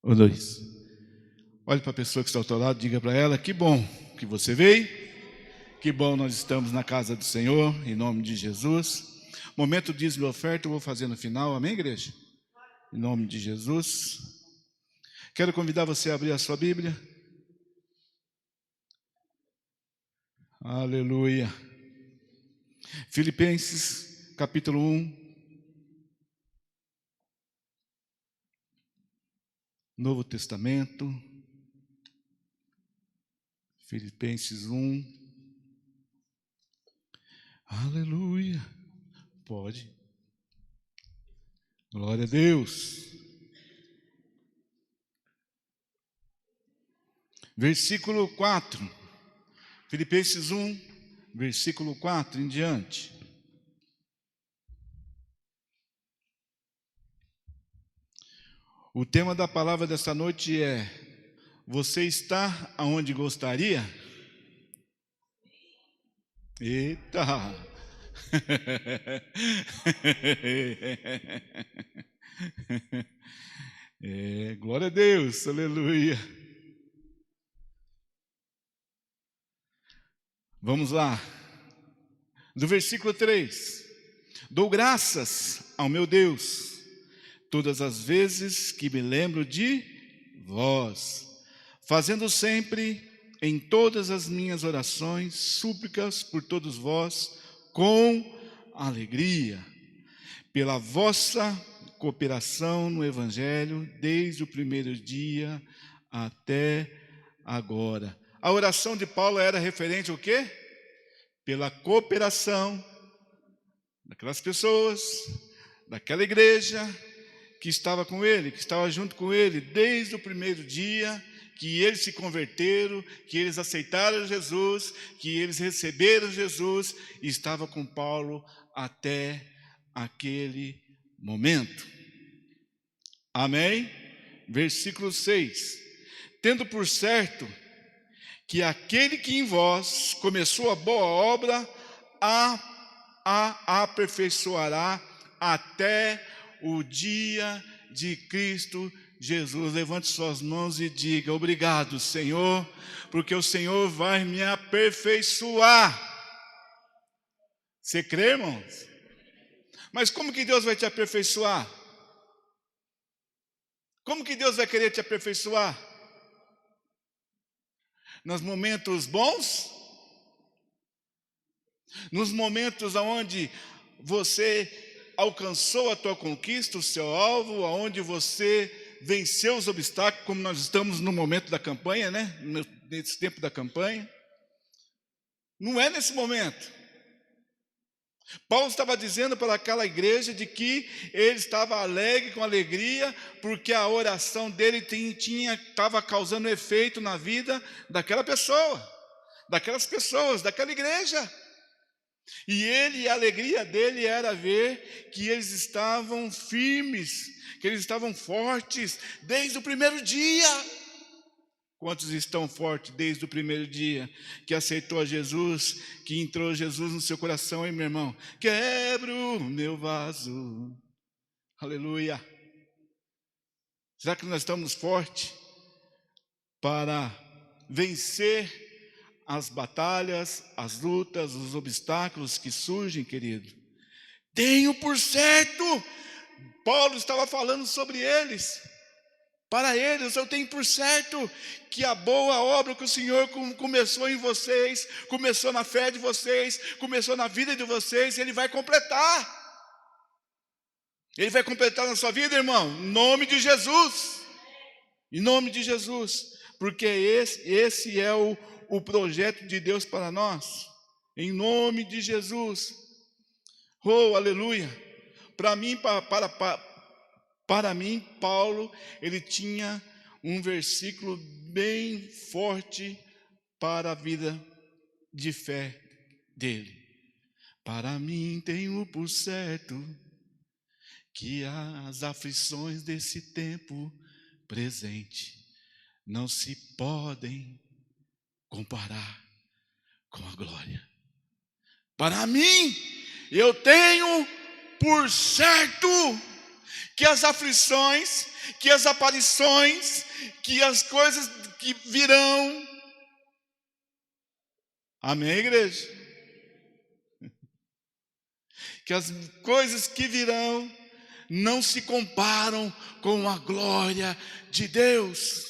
Um, dois. Olhe para a pessoa que está ao teu lado, diga para ela: que bom que você veio, que bom nós estamos na casa do Senhor, em nome de Jesus. Momento dízimo e oferta, eu vou fazer no final, amém, igreja? Em nome de Jesus. Quero convidar você a abrir a sua Bíblia. Aleluia. Filipenses, capítulo 1. Novo Testamento. Filipenses 1. Aleluia. Pode. Glória a Deus. Versículo 4. Filipenses 1, versículo 4 em diante. O tema da palavra desta noite é: você está aonde gostaria? Eita! Glória a Deus, aleluia. Vamos lá. Do versículo 3. Dou graças ao meu Deus todas as vezes que me lembro de vós, fazendo sempre em todas as minhas orações súplicas por todos vós com alegria, pela vossa cooperação no Evangelho desde o primeiro dia até agora. A oração de Paulo era referente ao quê? Pela cooperação daquelas pessoas, daquela igreja que estava com ele, que estava junto com ele desde o primeiro dia, que eles se converteram, que eles aceitaram Jesus, que eles receberam Jesus, e estava com Paulo até aquele momento. Amém? Versículo 6. Tendo por certo que aquele que em vós começou a boa obra, a aperfeiçoará até o dia de Cristo Jesus. Levante suas mãos e diga: obrigado, Senhor, porque o Senhor vai me aperfeiçoar. Você crê, irmãos? Mas como que Deus vai te aperfeiçoar? Como que Deus vai querer te aperfeiçoar? Nos momentos bons? Nos momentos onde você alcançou a tua conquista, o seu alvo, aonde você venceu os obstáculos, como nós estamos no momento da campanha, né? Nesse tempo da campanha. Não é nesse momento. Paulo estava dizendo para aquela igreja de que ele estava alegre, com alegria, porque a oração dele estava causando efeito na vida daquela pessoa, daquelas pessoas, daquela igreja. E a alegria dele era ver que eles estavam firmes, que eles estavam fortes desde o primeiro dia. Quantos estão fortes desde o primeiro dia que aceitou a Jesus, que entrou Jesus no seu coração, hein, meu irmão? Quebra o meu vaso. Aleluia. Será que nós estamos fortes para vencer as batalhas, as lutas, os obstáculos que surgem, querido? Tenho por certo, Paulo estava falando sobre eles. Para eles, eu tenho por certo que a boa obra que o Senhor começou em vocês, começou na fé de vocês, começou na vida de vocês, Ele vai completar. Ele vai completar na sua vida, irmão, em nome de Jesus. Em nome de Jesus. Porque esse é o projeto de Deus para nós. Em nome de Jesus. Oh, aleluia. Para mim, Paulo, ele tinha um versículo bem forte para a vida de fé dele. Para mim, tenho por certo que as aflições desse tempo presente não se podem comparar com a glória. Para mim, eu tenho por certo que as aflições, que as aparições, que as coisas que virão. Amém, igreja? Que as coisas que virão não se comparam com a glória de Deus.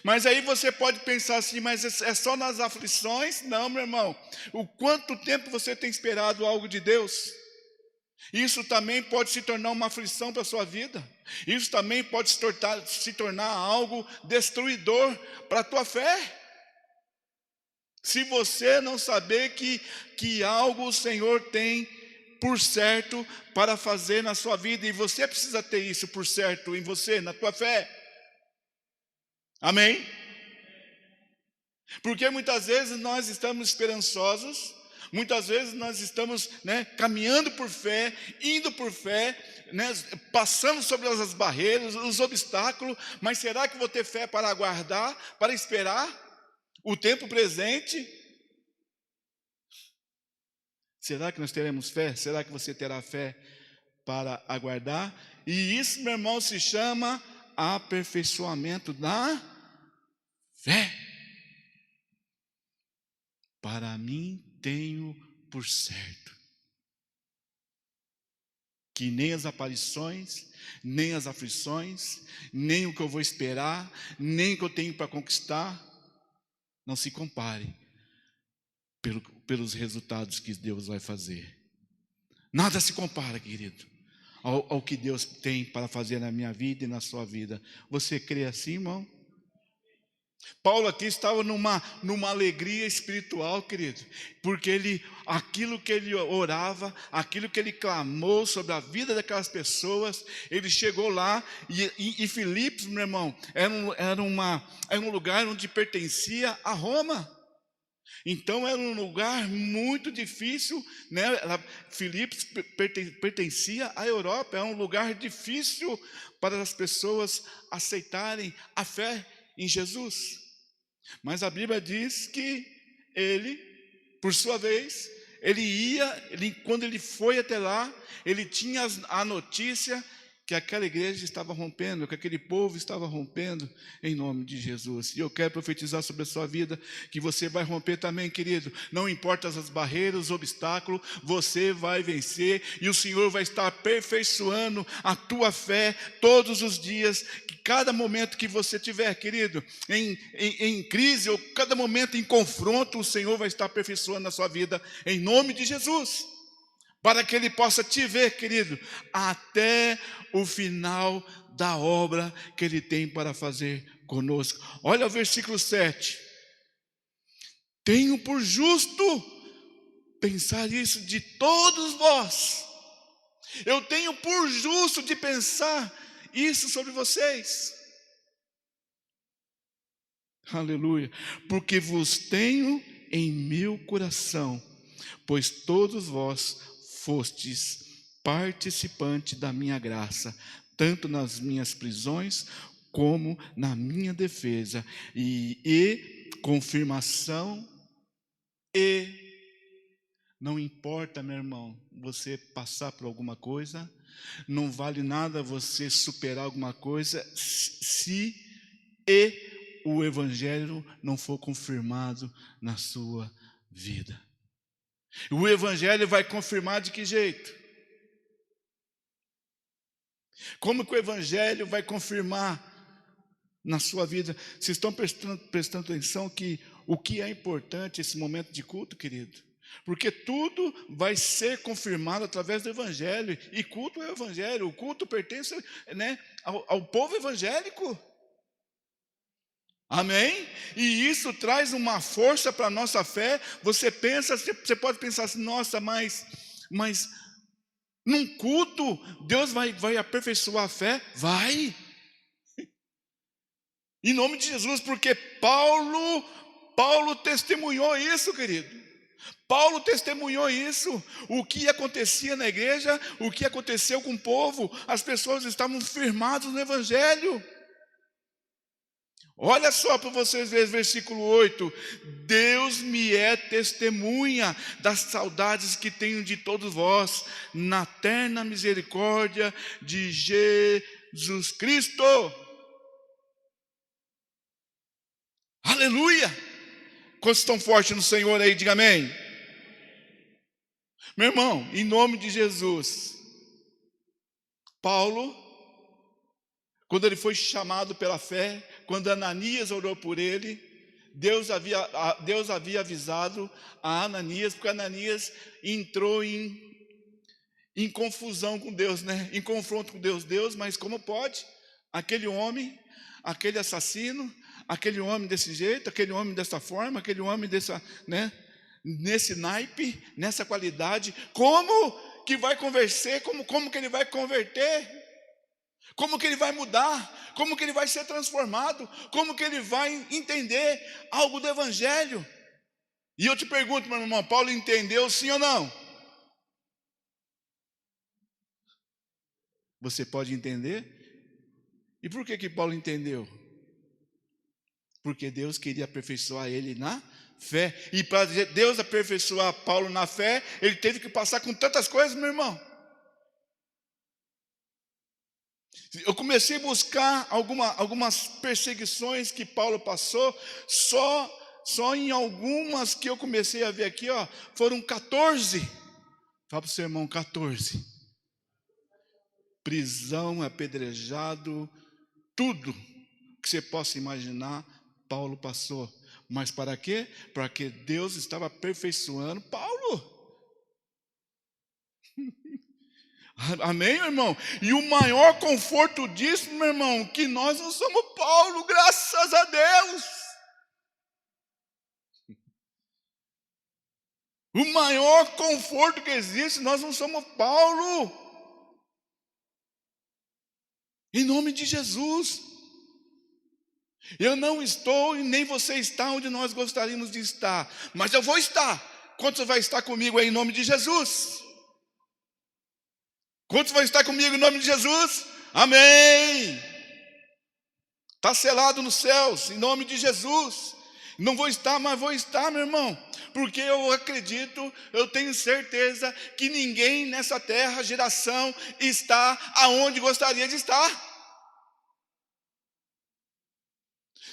Mas aí você pode pensar assim, mas é só nas aflições? Não, meu irmão. O quanto tempo você tem esperado algo de Deus? Isso também pode se tornar uma aflição para a sua vida. Isso também pode se tornar algo destruidor para a tua fé. Se você não saber que algo o Senhor tem por certo para fazer na sua vida, e você precisa ter isso por certo em você, na tua fé. Amém? Porque muitas vezes nós estamos esperançosos, muitas vezes nós estamos caminhando por fé, indo por fé, passando sobre as barreiras, os obstáculos, mas será que vou ter fé para aguardar, para esperar o tempo presente? Será que nós teremos fé? Será que você terá fé para aguardar? E isso, meu irmão, se chama aperfeiçoamento da fé. Para mim, tenho por certo que nem as aparições, nem as aflições, nem o que eu vou esperar, nem o que eu tenho para conquistar, não se compare pelos resultados que Deus vai fazer. Nada se compara, querido, ao que Deus tem para fazer na minha vida e na sua vida. Você crê assim, irmão? Paulo aqui estava numa alegria espiritual, querido, porque aquilo que ele orava, aquilo que ele clamou sobre a vida daquelas pessoas, ele chegou lá, e Filipos, meu irmão, era um lugar onde pertencia a Roma. Então era um lugar muito difícil, Filipos pertencia à Europa, é um lugar difícil para as pessoas aceitarem a fé em Jesus. Mas a Bíblia diz que ele, por sua vez, quando ele foi até lá, ele tinha a notícia que aquela igreja estava rompendo, que aquele povo estava rompendo, em nome de Jesus. E eu quero profetizar sobre a sua vida, que você vai romper também, querido. Não importa as barreiras, os obstáculos, você vai vencer, e o Senhor vai estar aperfeiçoando a tua fé todos os dias. Cada momento que você tiver, querido, em crise, ou cada momento em confronto, o Senhor vai estar aperfeiçoando a sua vida, em nome de Jesus. Para que Ele possa te ver, querido, até o final da obra que Ele tem para fazer conosco. Olha o versículo 7. Tenho por justo pensar isso de todos vós. Eu tenho por justo de pensar isso sobre vocês. Aleluia. Porque vos tenho em meu coração, pois todos vós fostes participante da minha graça, tanto nas minhas prisões como na minha defesa, e confirmação. E não importa, meu irmão, você passar por alguma coisa, não vale nada você superar alguma coisa se o evangelho não for confirmado na sua vida. O evangelho vai confirmar de que jeito? Como que o evangelho vai confirmar na sua vida? Vocês estão prestando atenção que o que é importante esse momento de culto, querido? Porque tudo vai ser confirmado através do evangelho, e culto é o evangelho, o culto pertence ao povo evangélico. Amém? E isso traz uma força para a nossa fé. Você pode pensar assim, nossa, mas num culto Deus vai aperfeiçoar a fé? Vai! Em nome de Jesus, porque Paulo testemunhou isso, querido. Paulo testemunhou isso, o que acontecia na igreja, o que aconteceu com o povo, as pessoas estavam firmadas no evangelho. Olha só para vocês verem, versículo 8: Deus me é testemunha das saudades que tenho de todos vós, na terna misericórdia de Jesus Cristo. Aleluia! Quantos estão fortes no Senhor aí, diga amém. Meu irmão, em nome de Jesus, Paulo, quando ele foi chamado pela fé, quando Ananias orou por ele, Deus havia avisado a Ananias, porque Ananias entrou em confusão com Deus, né? Em confronto com Deus. Deus, mas como pode? Aquele homem, aquele assassino, aquele homem desse jeito, aquele homem dessa forma, aquele homem dessa, né? Nesse naipe, nessa qualidade, como que vai converter? Como que ele vai converter? Como que ele vai mudar? Como que ele vai ser transformado? Como que ele vai entender algo do Evangelho? E eu te pergunto, meu irmão, Paulo entendeu sim ou não? Você pode entender? E por que Paulo entendeu? Porque Deus queria aperfeiçoar ele na fé. E para Deus aperfeiçoar Paulo na fé, ele teve que passar com tantas coisas, meu irmão. Eu comecei a buscar algumas perseguições que Paulo passou, só em algumas que eu comecei a ver aqui, ó, foram 14. Fala para o seu irmão, 14. Prisão, apedrejado, tudo que você possa imaginar, Paulo passou. Mas para quê? Para que Deus estava aperfeiçoando Paulo. Amém, meu irmão? E o maior conforto disso, meu irmão, que nós não somos Paulo, graças a Deus. O maior conforto que existe, nós não somos Paulo. Em nome de Jesus. Eu não estou e nem você está onde nós gostaríamos de estar, mas eu vou estar. Quantos vai estar comigo aí em nome de Jesus? Quantos vão estar comigo em nome de Jesus? Amém. Está selado nos céus, em nome de Jesus. Não vou estar, mas vou estar, meu irmão. Porque eu acredito, eu tenho certeza que ninguém nessa terra, geração, está aonde gostaria de estar.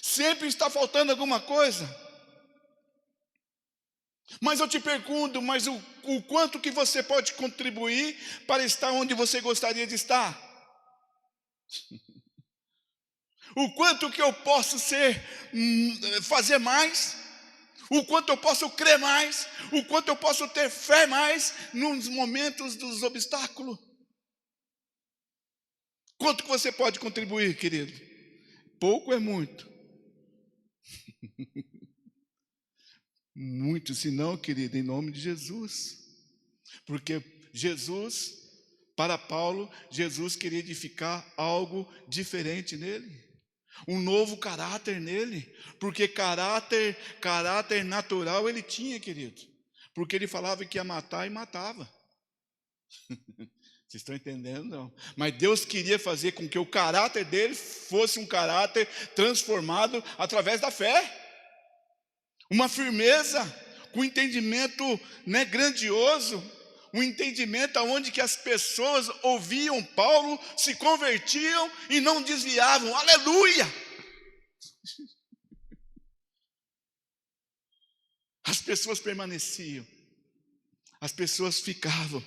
Sempre está faltando alguma coisa. Mas eu te pergunto, mas o quanto que você pode contribuir para estar onde você gostaria de estar? O quanto que eu posso fazer mais? O quanto eu posso crer mais? O quanto eu posso ter fé mais nos momentos dos obstáculos? Quanto que você pode contribuir, querido? Pouco é muito? Muito, se não, querido, em nome de Jesus. Porque Jesus, para Paulo, Jesus queria edificar algo diferente nele. Um novo caráter nele. Porque caráter natural ele tinha, querido. Porque ele falava que ia matar e matava. Vocês estão entendendo? Não. Mas Deus queria fazer com que o caráter dele fosse um caráter transformado através da fé. Uma firmeza, com um entendimento, né, grandioso. Um entendimento onde que as pessoas ouviam Paulo, se convertiam e não desviavam. Aleluia! As pessoas permaneciam. As pessoas ficavam.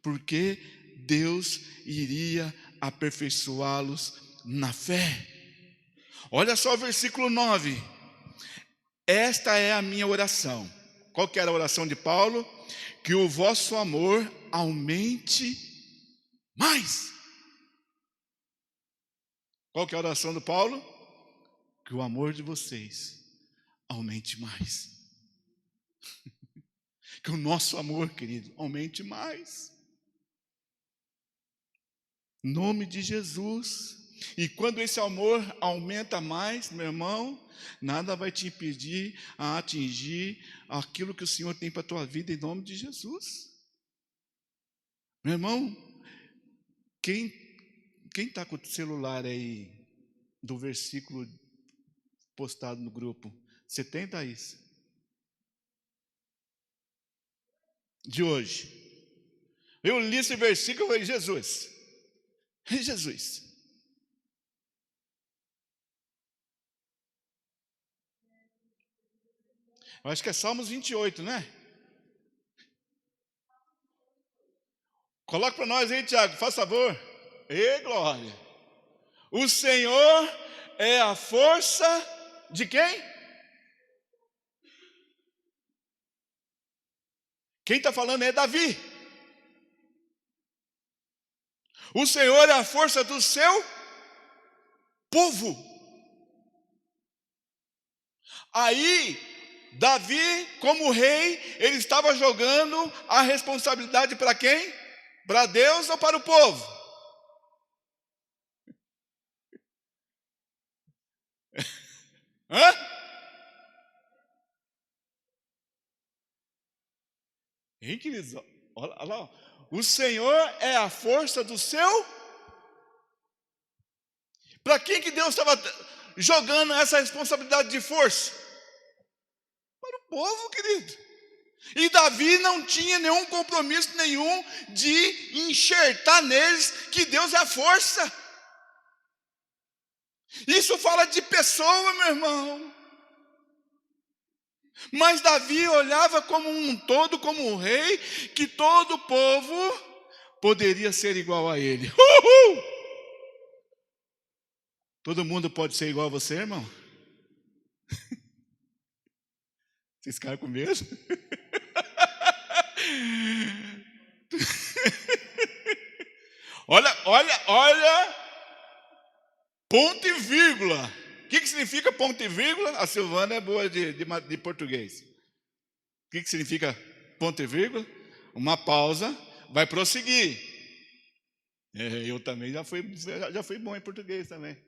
Porque Deus iria aperfeiçoá-los na fé. Olha só o versículo 9. Esta é a minha oração. Qual que era a oração de Paulo? Que o vosso amor aumente mais. Qual que é a oração do Paulo? Que o amor de vocês aumente mais. Que o nosso amor, querido, aumente mais. Em nome de Jesus. E quando esse amor aumenta mais, meu irmão, nada vai te impedir a atingir aquilo que o Senhor tem para a tua vida em nome de Jesus. Meu irmão, quem está com o celular aí do versículo postado no grupo. Você tem, Thaís? De hoje. Eu li esse versículo e falei, Jesus. Jesus. Eu acho que é Salmos 28, né? Coloca para nós aí, Tiago, faz favor. Ê, glória. O Senhor é a força de quem? Quem está falando é Davi. O Senhor é a força do seu povo. Aí, Davi, como rei, ele estava jogando a responsabilidade para quem? Para Deus ou para o povo? Hã? Hein, queridos? Olha lá. O Senhor é a força do seu. Para quem que Deus estava jogando essa responsabilidade de força? Para o povo, querido. E Davi não tinha nenhum compromisso nenhum de enxertar neles que Deus é a força. Isso fala de pessoa, meu irmão. Mas Davi olhava como um todo, como um rei, que todo o povo poderia ser igual a ele. Uhul! Todo mundo pode ser igual a você, irmão? Vocês ficaram com medo? Olha, ponto e vírgula. O que significa ponto e vírgula? A Silvana é boa de português. O que significa ponto e vírgula? Uma pausa, vai prosseguir. Eu também já fui bom em português também.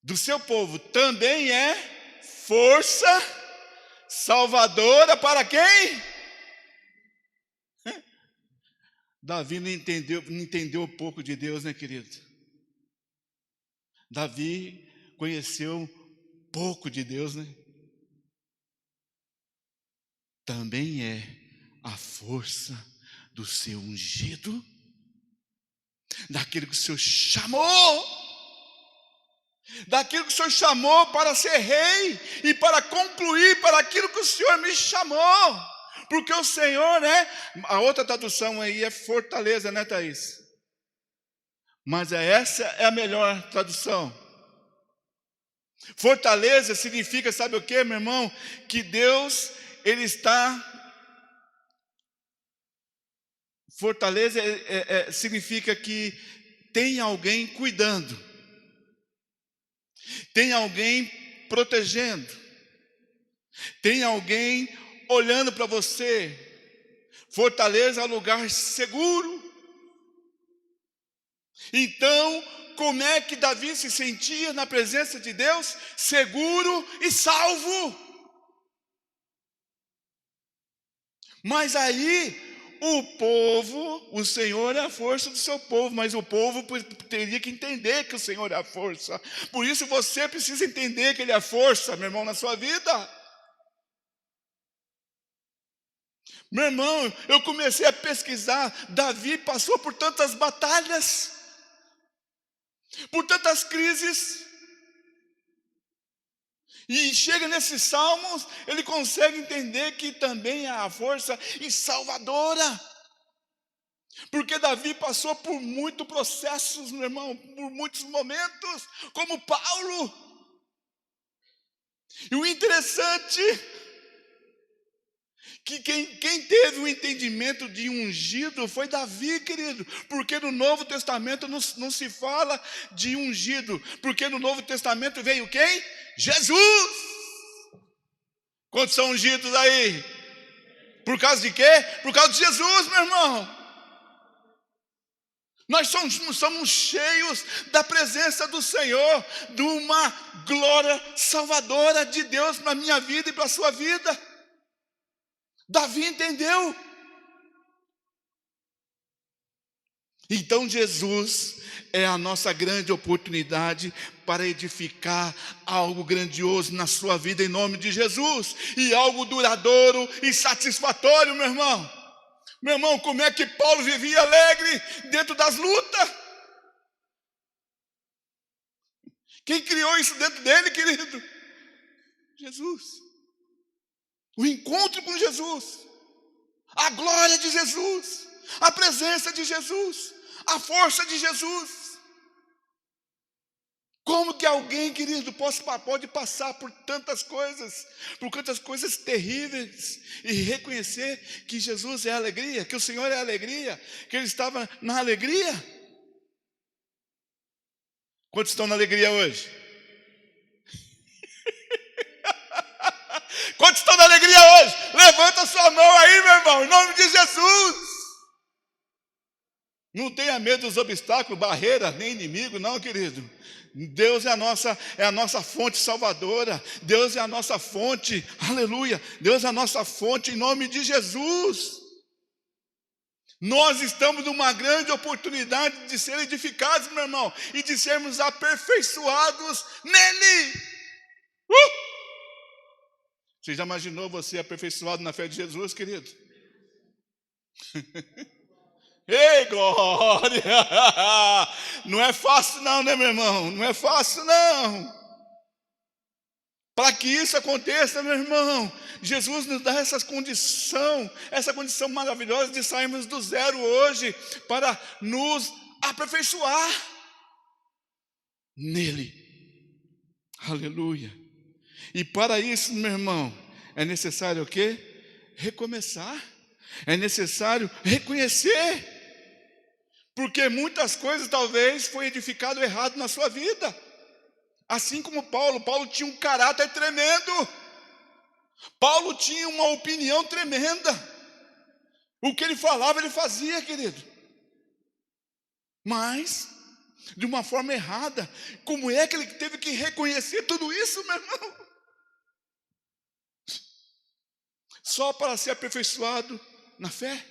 Do seu povo também é força salvadora para quem? Davi não entendeu um pouco de Deus, né, querido? Davi conheceu pouco de Deus, né? Também é a força do seu ungido, daquele que o Senhor chamou, daquilo que o Senhor chamou para ser rei e para concluir para aquilo que o Senhor me chamou. Porque o Senhor, né? A outra tradução aí é fortaleza, né, Thaís? Mas essa é a melhor tradução. Fortaleza significa, sabe o que, meu irmão? Que Deus, Ele está... Fortaleza significa que tem alguém cuidando, tem alguém protegendo, tem alguém olhando para você. Fortaleza é lugar seguro. Então, como é que Davi se sentia na presença de Deus? Seguro e salvo. Mas aí, o povo, o Senhor é a força do seu povo, mas o povo teria que entender que o Senhor é a força. Por isso você precisa entender que Ele é a força, meu irmão, na sua vida. Meu irmão, eu comecei a pesquisar. Davi passou por tantas batalhas, por tantas crises, e chega nesses salmos, ele consegue entender que também é a força e salvadora. Porque Davi passou por muitos processos, meu irmão, por muitos momentos, como Paulo. E o interessante que quem teve o entendimento de ungido foi Davi, querido. Porque no Novo Testamento não se fala de ungido. Porque no Novo Testamento veio quem? Jesus! Quantos são ungidos aí? Por causa de quê? Por causa de Jesus, meu irmão. Nós somos cheios da presença do Senhor, de uma glória salvadora de Deus para a minha vida e para a sua vida. Davi entendeu. Então Jesus é a nossa grande oportunidade para edificar algo grandioso na sua vida em nome de Jesus, e algo duradouro e satisfatório, meu irmão. Meu irmão, como é que Paulo vivia alegre dentro das lutas? Quem criou isso dentro dele, querido? Jesus. O encontro com Jesus, a glória de Jesus, a presença de Jesus, a força de Jesus. Como que alguém, querido, pode passar por tantas coisas terríveis, e reconhecer que Jesus é alegria, que o Senhor é alegria, que Ele estava na alegria? Quantos estão na alegria hoje? Quantos estão na alegria hoje? Levanta a sua mão aí, meu irmão, em nome de Jesus. Não tenha medo dos obstáculos, barreiras, nem inimigo, não, querido. Deus é a nossa fonte salvadora. Deus é a nossa fonte, aleluia. Deus é a nossa fonte em nome de Jesus. Nós estamos numa grande oportunidade de ser edificados, meu irmão, e de sermos aperfeiçoados nele. Você já imaginou você aperfeiçoado na fé de Jesus, querido? Ei, glória! Não é fácil não, né, meu irmão? Não é fácil não. Para que isso aconteça, meu irmão, Jesus nos dá essa condição maravilhosa de sairmos do zero hoje para nos aperfeiçoar nele. Aleluia. E para isso, meu irmão, é necessário o quê? Recomeçar. É necessário reconhecer. Porque muitas coisas talvez foi edificado errado na sua vida. Assim como Paulo tinha um caráter tremendo. Paulo tinha uma opinião tremenda. O que ele falava, ele fazia, querido. Mas, de uma forma errada. Como é que ele teve que reconhecer tudo isso, meu irmão? Só para ser aperfeiçoado na fé.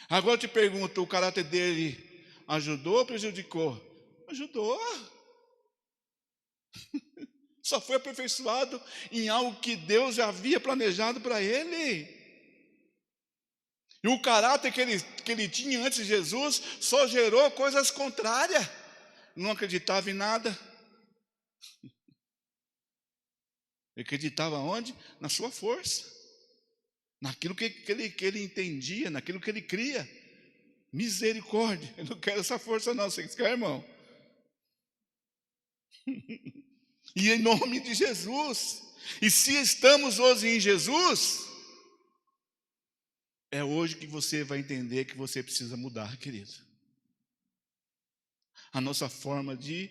Agora eu te pergunto, o caráter dele ajudou ou prejudicou? Ajudou. Só foi aperfeiçoado em algo que Deus já havia planejado para ele. E o caráter que ele tinha antes de Jesus só gerou coisas contrárias. Não acreditava em nada. Ele acreditava onde? Na sua força. Naquilo que ele entendia, naquilo que ele cria. Misericórdia. Eu não quero essa força não, você quer, irmão? E em nome de Jesus. E se estamos hoje em Jesus, é hoje que você vai entender que você precisa mudar, querido. A nossa forma de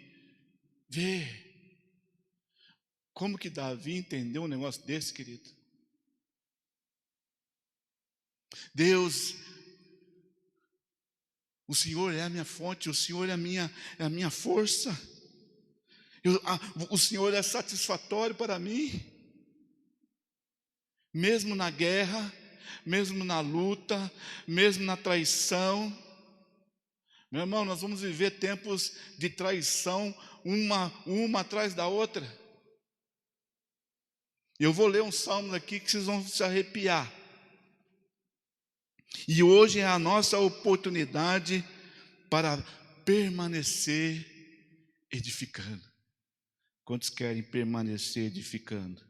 ver. Como que Davi entendeu um negócio desse, querido? Deus, o Senhor é a minha fonte, o Senhor é a minha força. O Senhor é satisfatório para mim. Mesmo na guerra, mesmo na luta, mesmo na traição. Meu irmão, nós vamos viver tempos de traição, uma atrás da outra. Eu vou ler um salmo aqui que vocês vão se arrepiar. E hoje é a nossa oportunidade para permanecer edificando. Quantos querem permanecer edificando?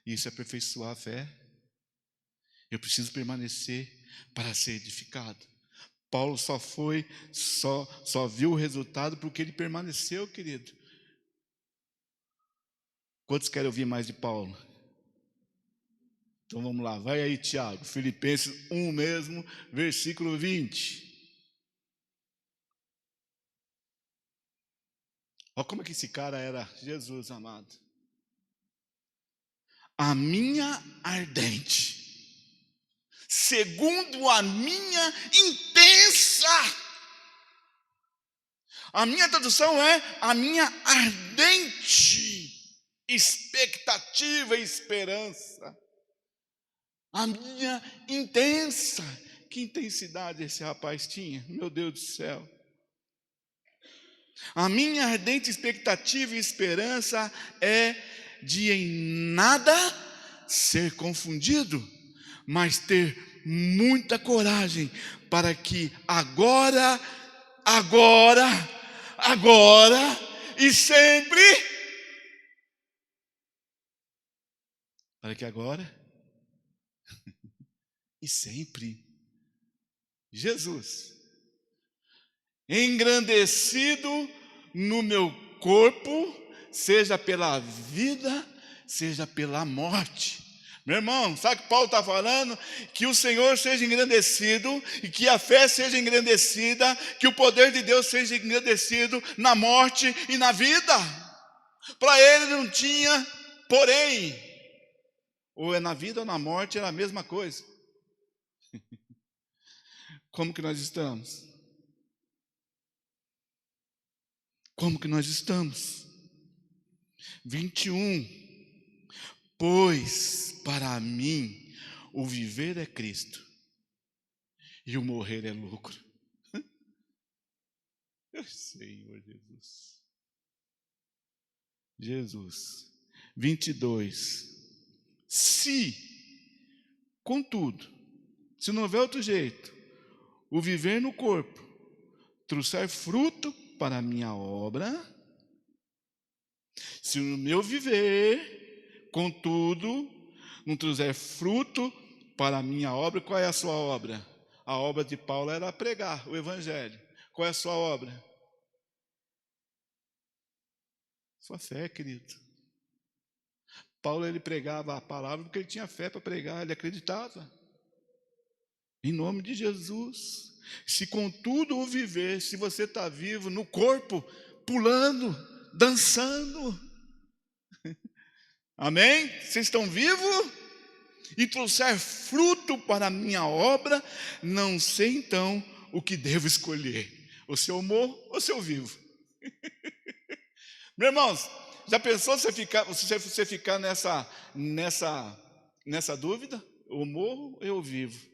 Isso é aperfeiçoar a fé. Eu preciso permanecer para ser edificado. Paulo só viu o resultado porque ele permaneceu, querido. Quantos querem ouvir mais de Paulo? Então vamos lá, vai aí, Tiago, Filipenses 1 mesmo, versículo 20. Olha como é que esse cara era, Jesus amado. A minha ardente, segundo a minha intensa. A minha tradução é a minha ardente expectativa e esperança. A minha intensa, Que intensidade esse rapaz tinha, meu Deus do céu. A minha ardente expectativa e esperança é de em nada ser confundido, mas ter muita coragem para que agora e sempre, para que agora e sempre, Jesus, engrandecido no meu corpo, seja pela vida, seja pela morte. Meu irmão, sabe o que Paulo está falando? Que o Senhor seja engrandecido, e que a fé seja engrandecida, que o poder de Deus seja engrandecido na morte e na vida. Para ele não tinha porém, ou é na vida ou na morte, era a mesma coisa. Como que nós estamos? Como que nós estamos? 21. Pois para mim o viver é Cristo e o morrer é lucro. Senhor Jesus. Jesus. 22. Se, contudo, se não houver outro jeito, o viver no corpo trouxer fruto para a minha obra, se o meu viver, contudo, não trouxer fruto para a minha obra, qual é a sua obra? A obra de Paulo era pregar o evangelho. Qual é a sua obra? Sua fé, querido. Paulo, ele pregava a palavra porque ele tinha fé para pregar, ele acreditava. Em nome de Jesus. Se contudo o viver, se você está vivo no corpo, pulando, dançando. Amém? Vocês estão vivos? E trouxer fruto para a minha obra, não sei então o que devo escolher. Ou se eu morro ou se eu vivo. Meus irmãos, já pensou você ficar nessa dúvida? Eu morro ou eu vivo?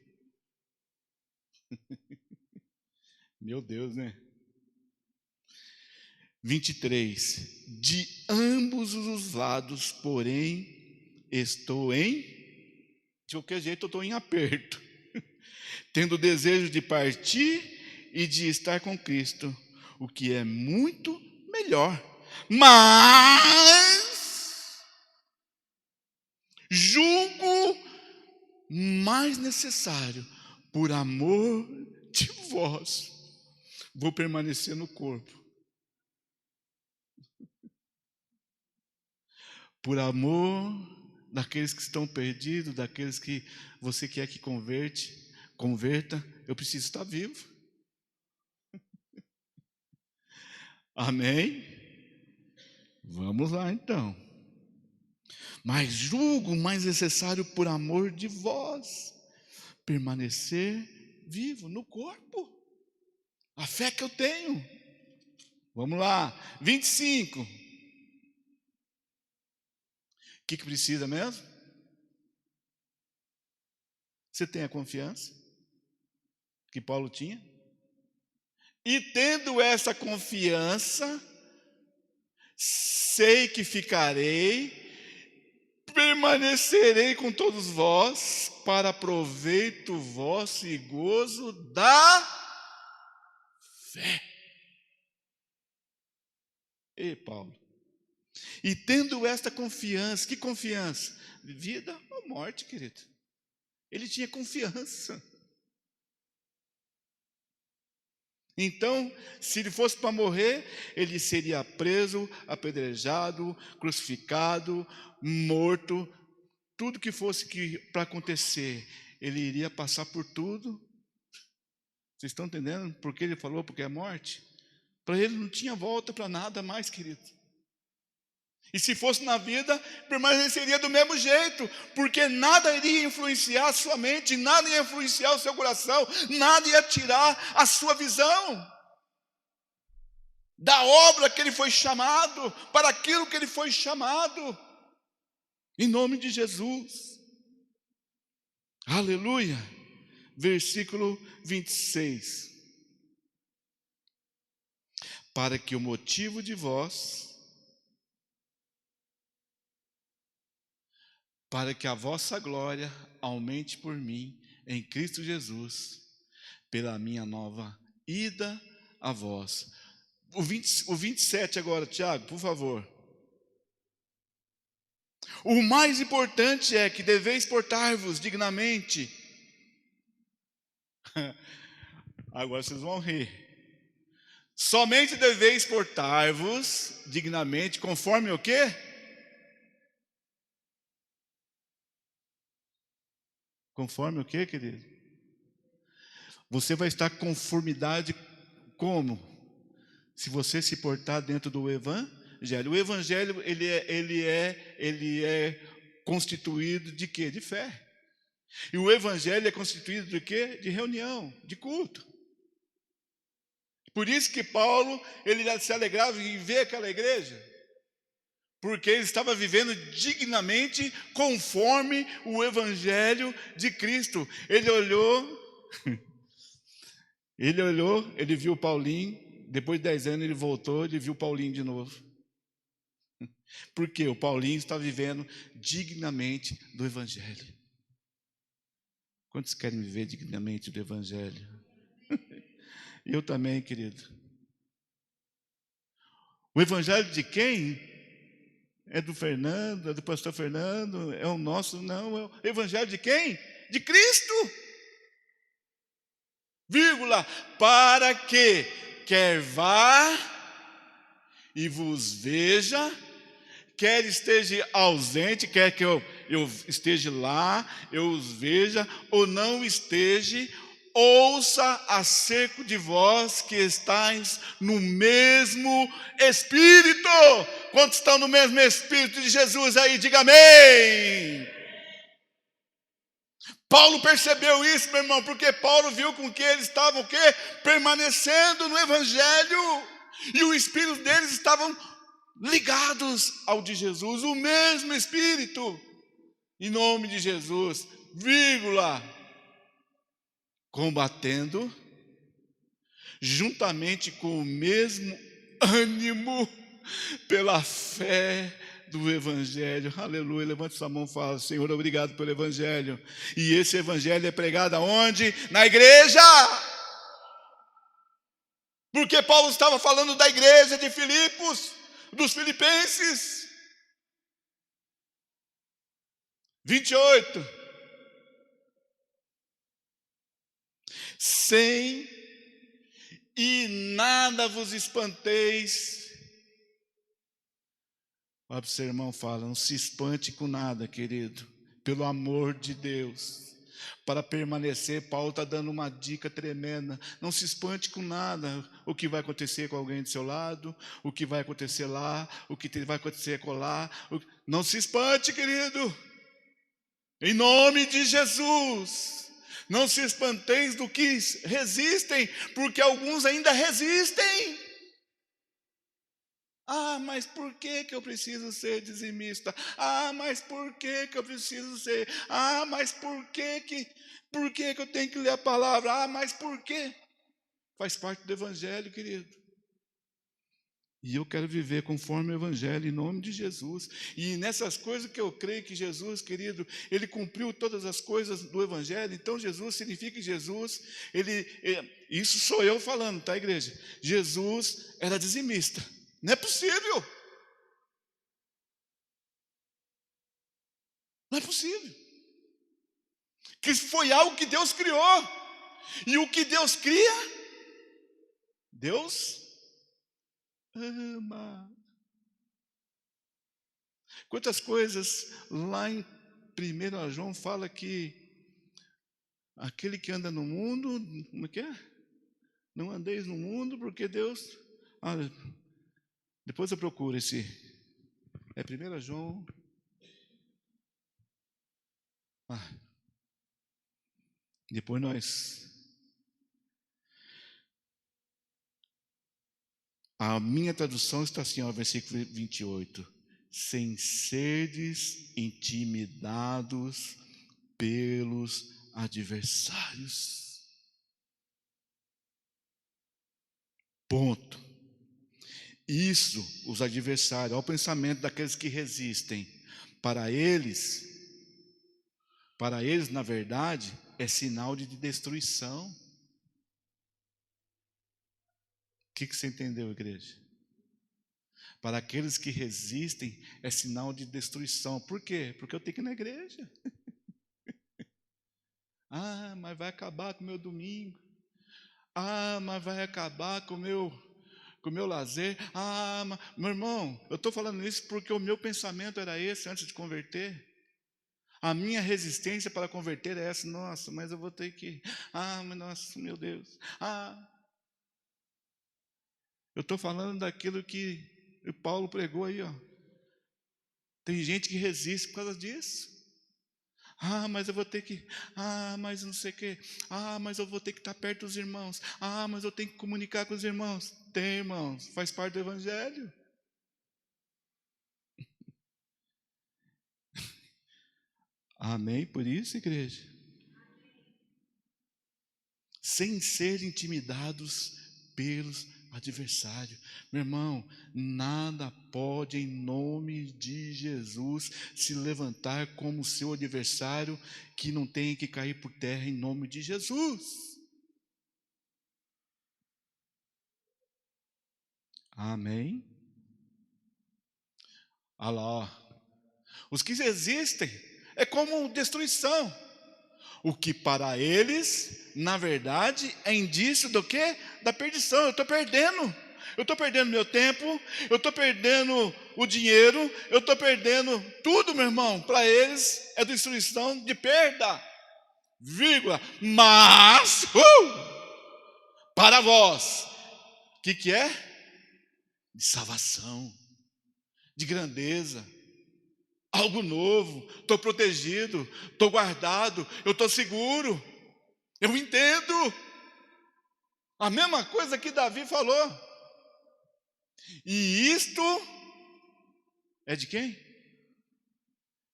Meu Deus, né? 23. De ambos os lados, porém, estou de qualquer jeito eu estou em aperto, tendo desejo de partir e de estar com Cristo, o que é muito melhor. Mas julgo mais necessário, por amor de vós, vou permanecer no corpo. Por amor daqueles que estão perdidos, daqueles que você quer que converta, eu preciso estar vivo. Amém? Vamos lá então. Mas julgo mais necessário, por amor de vós, permanecer vivo no corpo. A fé que eu tenho. Vamos lá. 25. O que precisa mesmo? Você tem a confiança que Paulo tinha? E tendo essa confiança, sei que ficarei, permanecerei com todos vós, para proveito vosso e gozo da fé. Ei, Paulo. E tendo esta confiança, que confiança? Vida ou morte, querido? Ele tinha confiança. Então, se ele fosse para morrer, ele seria preso, apedrejado, crucificado, morto, tudo que fosse para acontecer, ele iria passar por tudo. Vocês estão entendendo? Porque ele falou, porque é morte? Para ele não tinha volta para nada mais, querido. E se fosse na vida, permaneceria do mesmo jeito, porque nada iria influenciar a sua mente, nada ia influenciar o seu coração, nada ia tirar a sua visão da obra que ele foi chamado, para aquilo que ele foi chamado, em nome de Jesus. Aleluia. versículo 26. Para que o motivo de vós, para que a vossa glória aumente por mim em Cristo Jesus, pela minha nova ida a vós. O 27 agora, Tiago, por favor. O mais importante é que deveis portar-vos dignamente. Agora vocês vão rir. Somente deveis portar-vos dignamente, conforme o quê? Conforme o quê, querido? Você vai estar conformidade como? Se você se portar dentro do evangelho. O evangelho, ele é constituído de quê? De fé. E o evangelho é constituído de quê? De reunião, de culto. Por isso que Paulo, ele se alegrava em ver aquela igreja, porque ele estava vivendo dignamente conforme o evangelho de Cristo. Ele olhou, ele viu Paulinho, depois de 10 anos ele voltou, ele viu Paulinho de novo. Porque o Paulinho está vivendo dignamente do evangelho. Quantos querem viver dignamente do evangelho? Eu também, querido. O evangelho de quem? É do Fernando, é do pastor Fernando, é o nosso? Não, é o evangelho de quem? De Cristo. Vírgula, para que quer vá e vos veja, quer esteja ausente, quer que eu esteja lá, eu os veja, ou não esteja, ouça acerca de vós que estáis no mesmo Espírito. Quantos estão no mesmo Espírito de Jesus aí? Diga amém. Paulo percebeu isso, meu irmão, porque Paulo viu com que eles estavam o quê? Permanecendo no Evangelho. E o Espírito deles estavam ligados ao de Jesus, o mesmo Espírito. Em nome de Jesus, vírgula, combatendo juntamente com o mesmo ânimo pela fé do evangelho. Aleluia, levante sua mão e fala: Senhor, obrigado pelo evangelho. E esse evangelho é pregado aonde? Na igreja. Porque Paulo estava falando da igreja de Filipos, dos filipenses. 28. Sem e nada vos espanteis. Olha para o seu irmão, fala: não se espante com nada, querido, pelo amor de Deus. Para permanecer, Paulo está dando uma dica tremenda. Não se espante com nada. O que vai acontecer com alguém do seu lado, o que vai acontecer lá, o que vai acontecer colar. Não se espante, querido. Em nome de Jesus. Não se espanteis do que resistem, porque alguns ainda resistem. Ah, mas por que eu preciso ser dizimista? Ah, mas por que eu preciso ser? Ah, mas por que eu tenho que ler a palavra? Ah, mas por quê? Faz parte do evangelho, querido. E eu quero viver conforme o evangelho, em nome de Jesus. E nessas coisas que eu creio que Jesus, querido, ele cumpriu todas as coisas do evangelho. Então Jesus significa que Jesus, isso sou eu falando, tá, igreja? Jesus era dizimista. Não é possível. Não é possível. Que foi algo que Deus criou. E o que Deus cria, Deus ama. Quantas coisas lá em 1 João fala que aquele que anda no mundo, como é que é? Não andeis no mundo, porque Deus... depois eu procuro esse. É 1 João. Depois nós... A minha tradução está assim, ó, versículo 28. Sem serdes intimidados pelos adversários. Ponto. Isso, os adversários, ao pensamento daqueles que resistem, para eles, na verdade, é sinal de destruição. O que você entendeu, igreja? Para aqueles que resistem, é sinal de destruição. Por quê? Porque eu tenho que ir na igreja. Ah, mas vai acabar com o meu domingo. Ah, mas vai acabar com o meu lazer. Ah, meu irmão, eu estou falando isso porque o meu pensamento era esse antes de converter. A minha resistência para converter é essa. Nossa, mas eu vou ter que... Ah, mas nossa, meu Deus. Ah, eu estou falando daquilo que o Paulo pregou aí, ó. Tem gente que resiste por causa disso. Ah, mas eu vou ter que... Ah, mas não sei o quê. Ah, mas eu vou ter que estar perto dos irmãos. Ah, mas eu tenho que comunicar com os irmãos. Tem, irmãos, faz parte do evangelho. Amém por isso, igreja? Sem ser intimidados pelos adversários. Meu irmão, nada pode, em nome de Jesus, se levantar como seu adversário que não tenha que cair por terra em nome de Jesus. Amém? Olha lá, ó. Os que existem é como destruição. O que para eles, na verdade, é indício do quê? Da perdição. Eu estou perdendo. Eu estou perdendo meu tempo, eu estou perdendo o dinheiro, eu estou perdendo tudo, meu irmão. Para eles é destruição de perda, vírgula. Mas, para vós, o que é? De salvação, de grandeza. Algo novo, estou protegido, estou guardado, eu estou seguro, eu entendo. A mesma coisa que Davi falou. E isto é de quem?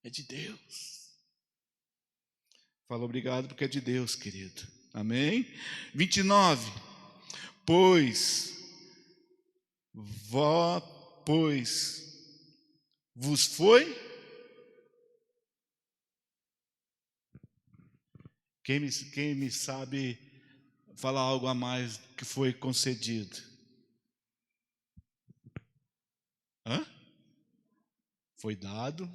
É de Deus. Fala obrigado porque é de Deus, querido. Amém? 29. Pois vos foi... Quem me sabe falar algo a mais que foi concedido? Hã? Foi dado.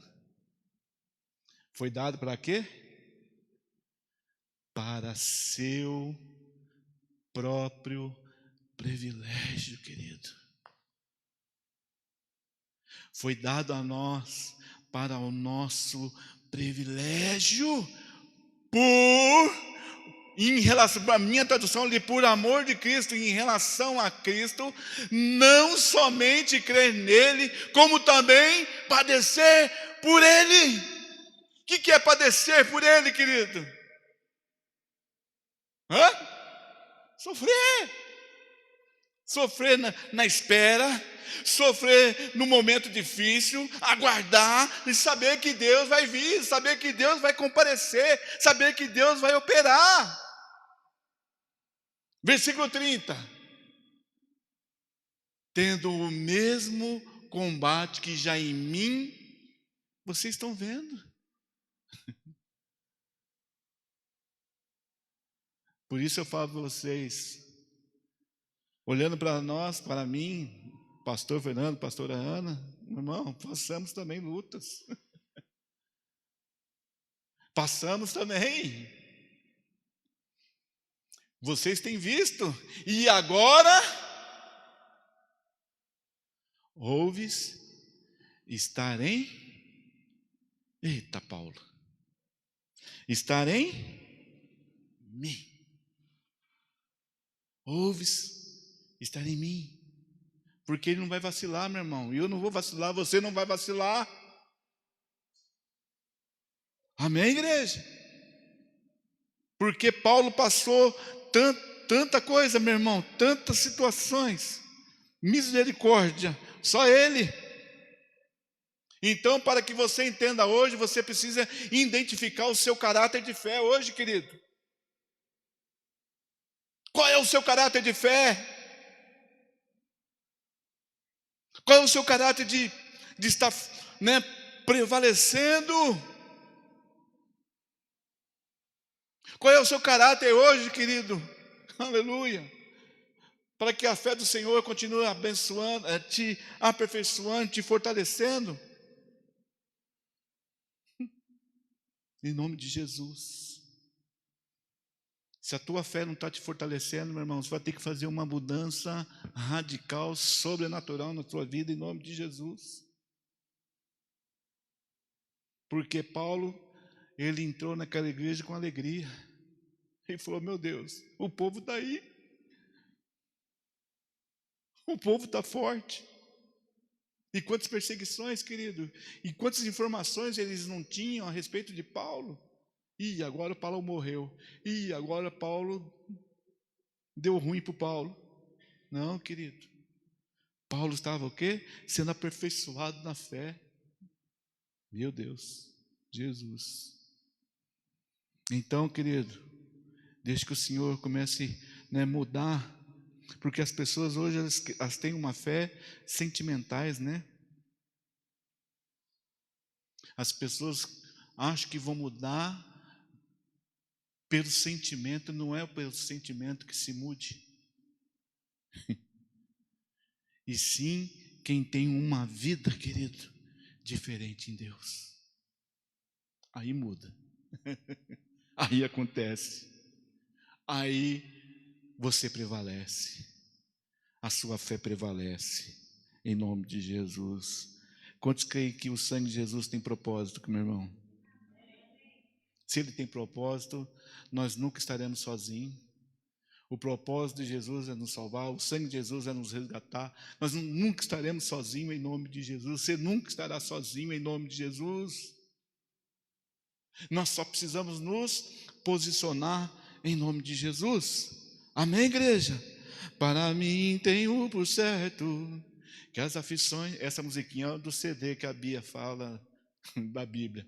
Foi dado para quê? Para seu próprio privilégio, querido. Foi dado a nós para o nosso privilégio, em relação, a minha tradução ali, por amor de Cristo, em relação a Cristo, não somente crer nele, como também padecer por ele. O que é padecer por ele, querido? Sofrer na espera, sofrer no momento difícil, aguardar e saber que Deus vai vir, saber que Deus vai comparecer, saber que Deus vai operar. Versículo 30. Tendo o mesmo combate que já em mim, vocês estão vendo? Por isso eu falo para vocês, olhando para nós, para mim, pastor Fernando, pastora Ana, irmão, passamos também lutas. Passamos também. Vocês têm visto. E agora, ouves estar em... Eita, Paulo. Estar em mim. Ouves estar em mim. Porque ele não vai vacilar, meu irmão. E eu não vou vacilar, você não vai vacilar. Amém, igreja? Porque Paulo passou tanta coisa, meu irmão, tantas situações. Misericórdia, só ele. Então, para que você entenda hoje, você precisa identificar o seu caráter de fé hoje, querido. Qual é o seu caráter de fé? Qual é o seu caráter de estar, prevalecendo? Qual é o seu caráter hoje, querido? Aleluia. Para que a fé do Senhor continue abençoando, te aperfeiçoando, te fortalecendo. Em nome de Jesus. Se a tua fé não está te fortalecendo, meu irmão, você vai ter que fazer uma mudança radical, sobrenatural na tua vida, em nome de Jesus. Porque Paulo, ele entrou naquela igreja com alegria. Ele falou, meu Deus, o povo está aí. O povo está forte. E quantas perseguições, querido. E quantas informações eles não tinham a respeito de Paulo. E agora Paulo morreu. E agora Paulo deu ruim para o Paulo. Não, querido. Paulo estava o quê? Sendo aperfeiçoado na fé. Meu Deus, Jesus. Então, querido, deixe que o Senhor comece a mudar, porque as pessoas hoje elas têm uma fé sentimentais, né? As pessoas acham que vão mudar pelo sentimento, não é pelo sentimento que se mude. E sim, quem tem uma vida, querido, diferente em Deus. Aí muda. Aí acontece. Aí você prevalece. A sua fé prevalece. Em nome de Jesus. Quantos creem que o sangue de Jesus tem propósito, meu irmão? Se ele tem propósito, nós nunca estaremos sozinhos. O propósito de Jesus é nos salvar, o sangue de Jesus é nos resgatar. Nós nunca estaremos sozinhos em nome de Jesus. Você nunca estará sozinho em nome de Jesus. Nós só precisamos nos posicionar em nome de Jesus. Amém, igreja? Para mim tenho por certo que as aflições, essa musiquinha do CD que a Bia fala da Bíblia.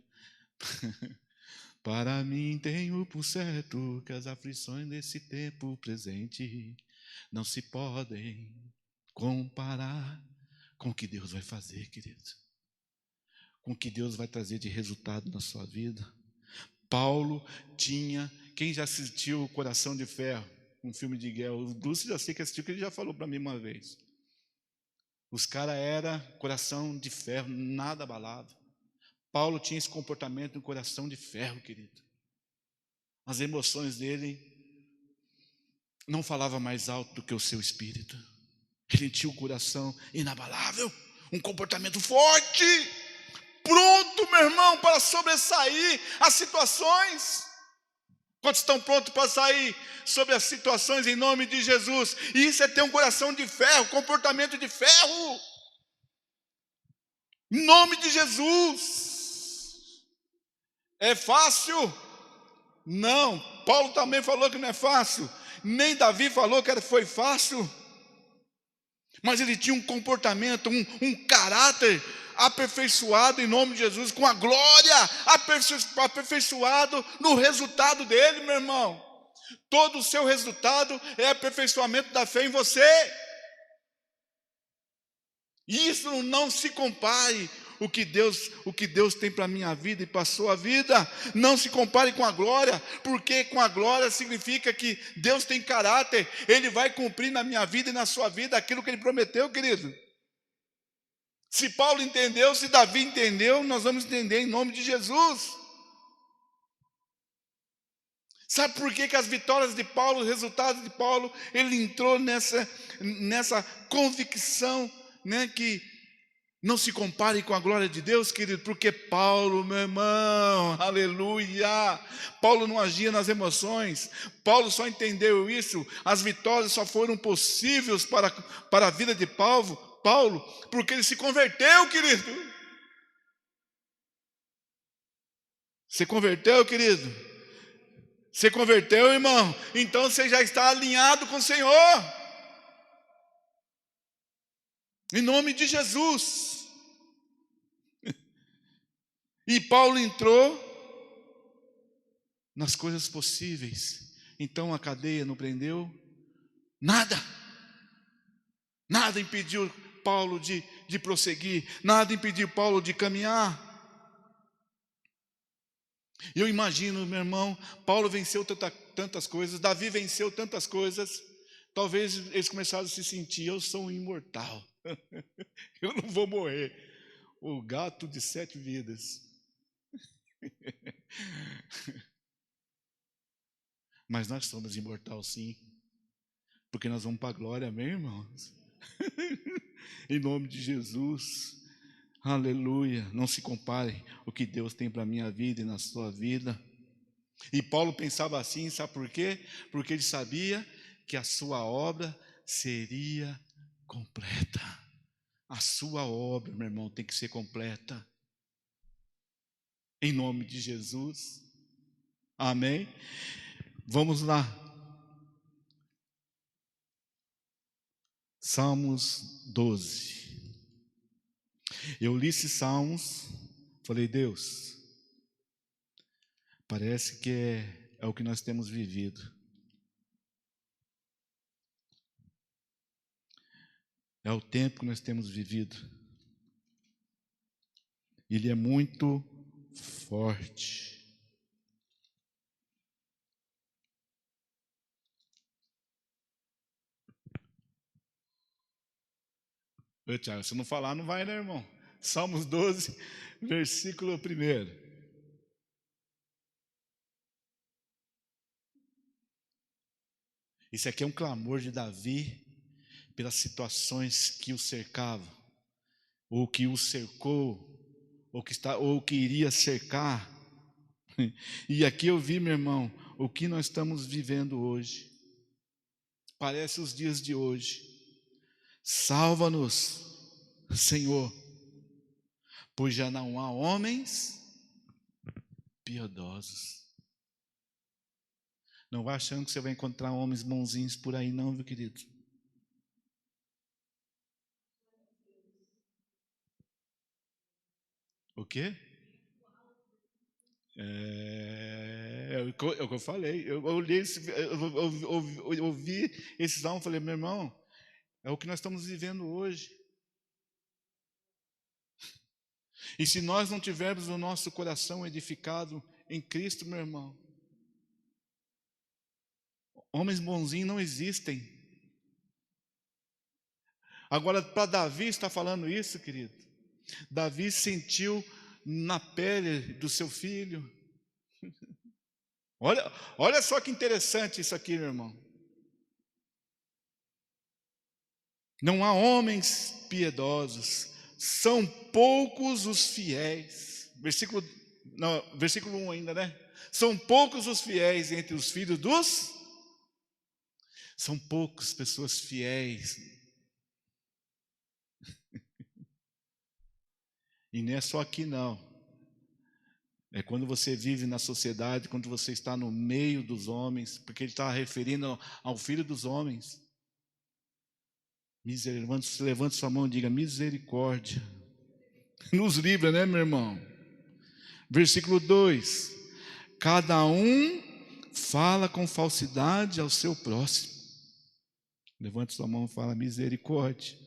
Para mim tenho por certo que as aflições desse tempo presente não se podem comparar com o que Deus vai fazer, querido. Com o que Deus vai trazer de resultado na sua vida. Paulo tinha, quem já assistiu o Coração de Ferro, um filme de guerra, o Dulce já sei que assistiu, que ele já falou para mim uma vez. Os caras eram coração de ferro, nada abalado. Paulo tinha esse comportamento, um coração de ferro, querido. As emoções dele não falavam mais alto do que o seu espírito. Ele tinha o coração inabalável, um comportamento forte, pronto, meu irmão, para sobressair as situações. Quantos estão prontos para sair sobre as situações em nome de Jesus? E isso é ter um coração de ferro, comportamento de ferro. Em nome de Jesus. É fácil? Não. Paulo também falou que não é fácil. Nem Davi falou que foi fácil. Mas ele tinha um comportamento, um caráter aperfeiçoado em nome de Jesus, com a glória aperfeiçoado no resultado dele, meu irmão. Todo o seu resultado é aperfeiçoamento da fé em você. Isso não se compare o que Deus tem para a minha vida e para a sua vida. Não se compare com a glória, porque com a glória significa que Deus tem caráter. Ele vai cumprir na minha vida e na sua vida aquilo que Ele prometeu, querido. Se Paulo entendeu, se Davi entendeu, nós vamos entender em nome de Jesus. Sabe por que as vitórias de Paulo, os resultados de Paulo, ele entrou nessa convicção, que não se compare com a glória de Deus, querido, porque Paulo, meu irmão, aleluia, Paulo não agia nas emoções. Paulo só entendeu isso, as vitórias só foram possíveis para a vida de Paulo, porque ele se converteu, querido. Se converteu, querido? Você converteu, irmão? Então você já está alinhado com o Senhor. Em nome de Jesus. E Paulo entrou nas coisas possíveis. Então a cadeia não prendeu nada. Nada impediu Paulo de prosseguir. Nada impediu Paulo de caminhar. Eu imagino, meu irmão, Paulo venceu tantas coisas, Davi venceu tantas coisas. Talvez eles começaram a se sentir: eu sou um imortal. Eu não vou morrer. O gato de 7 vidas. Mas nós somos imortais, sim. Porque nós vamos para a glória, amém, irmãos? Em nome de Jesus. Aleluia. Não se compare o que Deus tem para a minha vida e na sua vida. E Paulo pensava assim, sabe por quê? Porque ele sabia que a sua obra seria completa. A sua obra, meu irmão, tem que ser completa. Em nome de Jesus. Amém? Vamos lá. Salmos 12. Eu li esses salmos, falei: Deus, parece que é o que nós temos vivido. É o tempo que nós temos vivido. Ele é muito forte. Ô, Tiago, se não falar, não vai, né, irmão? Salmos 12, versículo 1. Isso aqui é um clamor de Davi pelas situações que o cercavam, ou que o cercou, ou que iria cercar. E aqui eu vi, meu irmão, o que nós estamos vivendo hoje. Parece os dias de hoje. Salva-nos, Senhor, pois já não há homens piedosos. Não vai achando que você vai encontrar homens bonzinhos por aí, não, meu querido. O quê? É o que eu falei. Eu ouvi esse salmo e falei: meu irmão, é o que nós estamos vivendo hoje. E se nós não tivermos o nosso coração edificado em Cristo, meu irmão, homens bonzinhos não existem. Agora, para Davi estar falando isso, querido, Davi sentiu na pele do seu filho. Olha só que interessante isso aqui, meu irmão. Não há homens piedosos, são poucos os fiéis. Versículo 1 ainda, né? São poucos os fiéis entre os filhos dos... São poucas pessoas fiéis. E não é só aqui, não. É quando você vive na sociedade, quando você está no meio dos homens, porque ele está referindo ao filho dos homens. Levante sua mão e diga: misericórdia. Nos livra, né, meu irmão? Versículo 2: cada um fala com falsidade ao seu próximo. Levante sua mão e fala: misericórdia.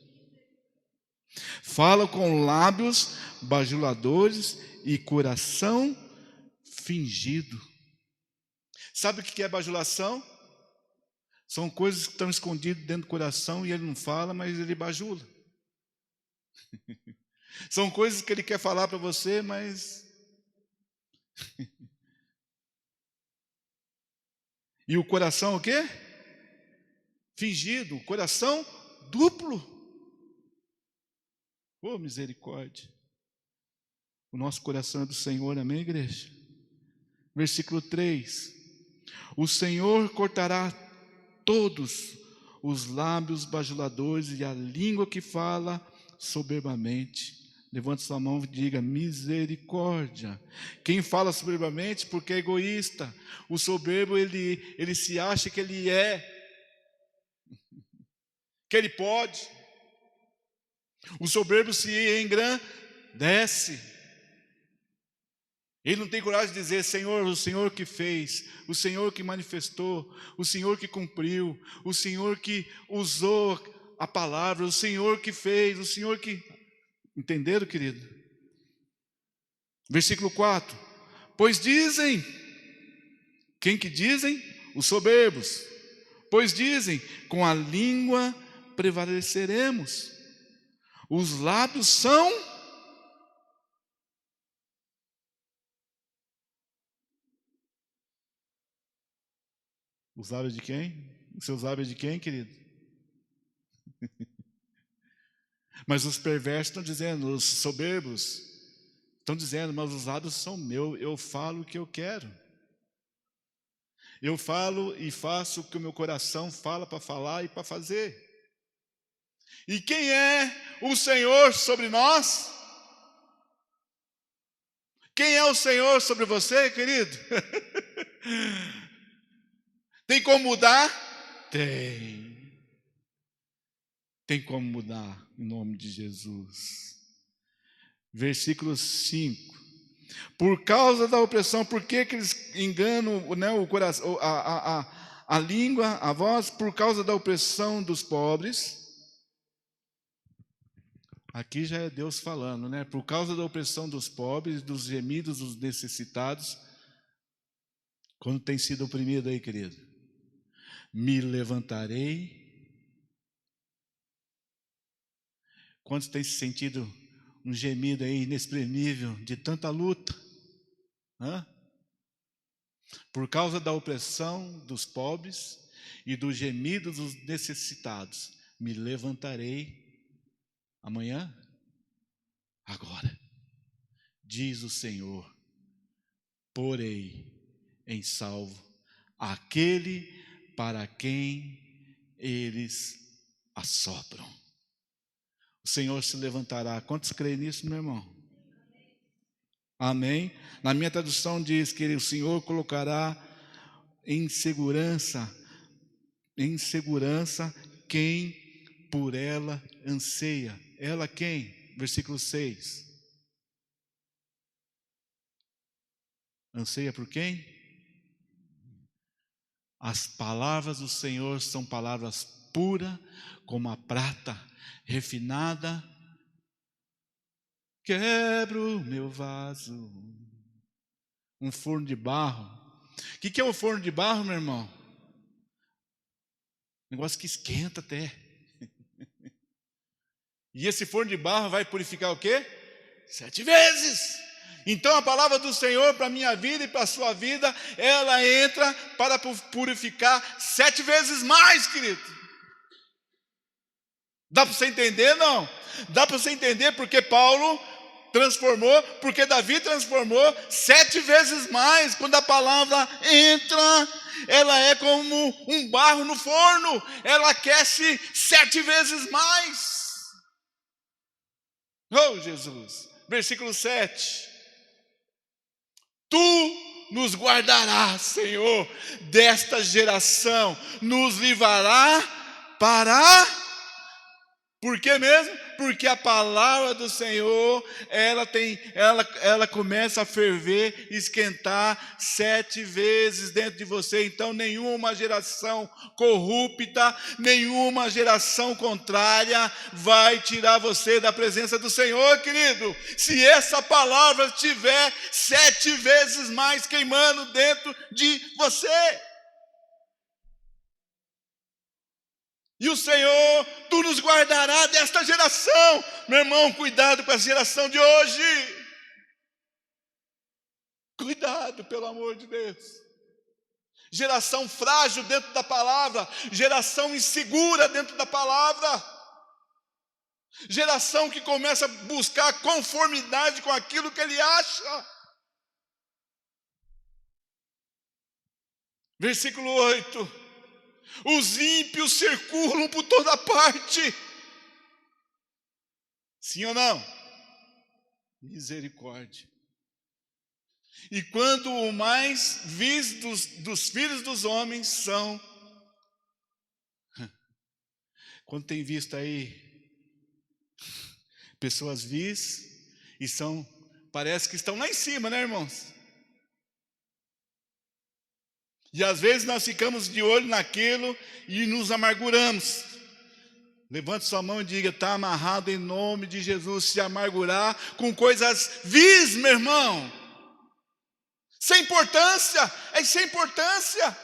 Fala com lábios bajuladores e coração fingido. Sabe o que é bajulação? São coisas que estão escondidas dentro do coração e ele não fala, mas ele bajula. São coisas que ele quer falar para você, mas... E o coração o quê? Fingido, coração duplo. Oh, misericórdia. O nosso coração é do Senhor, amém, igreja? Versículo 3: o Senhor cortará todos os lábios bajuladores e a língua que fala soberbamente. Levante sua mão e diga: misericórdia. Quem fala soberbamente porque é egoísta. O soberbo, ele se acha que ele que ele pode. O soberbo se engrandece. Ele não tem coragem de dizer: Senhor, o Senhor que fez, o Senhor que manifestou, o Senhor que cumpriu, o Senhor que usou a palavra, o Senhor que fez, o Senhor que... Entenderam, querido? Versículo 4. Pois dizem, quem que dizem? Os soberbos. Pois dizem, com a língua prevaleceremos. Os lábios são... Os lábios de quem? Os seus lábios de quem, querido? Mas os perversos estão dizendo, os soberbos estão dizendo: mas os lábios são meus, eu falo o que eu quero. Eu falo e faço o que o meu coração fala para falar e para fazer. E quem é o Senhor sobre nós? Quem é o Senhor sobre você, querido? Tem como mudar? Tem. Tem como mudar, em nome de Jesus. Versículo 5. Por causa da opressão, por que eles enganam, né, o coração, a língua, a voz? Por causa da opressão dos pobres. Aqui já é Deus falando, né? Por causa da opressão dos pobres, dos gemidos dos necessitados. Quando tem sido oprimido aí, querido? Me levantarei. Quantos têm se sentido um gemido aí inexprimível de tanta luta? Hã? Por causa da opressão dos pobres e do gemido dos necessitados, me levantarei amanhã, agora, diz o Senhor, porei em salvo aquele para quem eles assopram. O Senhor se levantará. Quantos creem nisso, meu irmão? Amém? Na minha tradução diz que o Senhor colocará em segurança quem por ela anseia. Ela quem? Versículo 6. Anseia por quem? As palavras do Senhor são palavras puras, como a prata refinada. Quebro meu vaso. Um forno de barro. O que é um forno de barro, meu irmão? Negócio que esquenta até. E esse forno de barro vai purificar o quê? 7 vezes. Então a palavra do Senhor para a minha vida e para a sua vida, ela entra para purificar 7 vezes mais, querido. Dá para você entender, não? Dá para você entender porque Paulo transformou, porque Davi transformou 7 vezes mais. Quando a palavra entra, ela é como um barro no forno, ela aquece 7 vezes mais. Oh, Jesus. Versículo 7. Tu nos guardarás, Senhor, desta geração, nos livrará para... Por que mesmo? Porque a palavra do Senhor, ela começa a ferver, esquentar 7 vezes dentro de você. Então nenhuma geração corrupta, nenhuma geração contrária vai tirar você da presença do Senhor, querido. Se essa palavra estiver 7 vezes mais queimando dentro de você. E o Senhor, tu nos guardará desta geração. Meu irmão, cuidado com a geração de hoje. Cuidado, pelo amor de Deus. Geração frágil dentro da palavra. Geração insegura dentro da palavra. Geração que começa a buscar conformidade com aquilo que ele acha. Versículo 8. Os ímpios circulam por toda parte. Sim ou não? Misericórdia. E quando o mais vis dos filhos dos homens são... Quando tem visto aí pessoas vis e são... Parece que estão lá em cima, né, irmãos? E às vezes nós ficamos de olho naquilo e nos amarguramos. Levante sua mão e diga: está amarrado em nome de Jesus. Se amargurar com coisas vis, meu irmão, sem importância, é sem importância.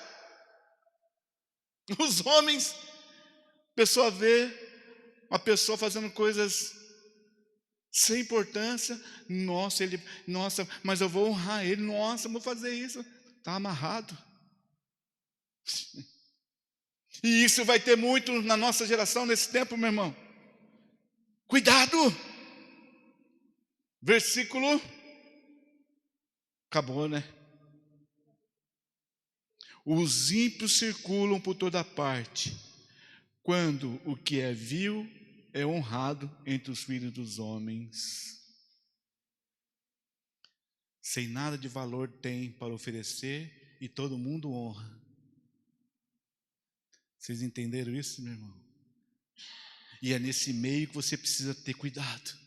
Os homens, a pessoa vê uma pessoa fazendo coisas sem importância, nossa, mas eu vou honrar ele, nossa, eu vou fazer isso. Está amarrado. E isso vai ter muito na nossa geração nesse tempo, meu irmão. Cuidado. Versículo. Acabou, né? Os ímpios circulam por toda parte, quando o que é vil é honrado entre os filhos dos homens. Sem nada de valor tem para oferecer e todo mundo honra. Vocês entenderam isso, meu irmão? E é nesse meio que você precisa ter cuidado.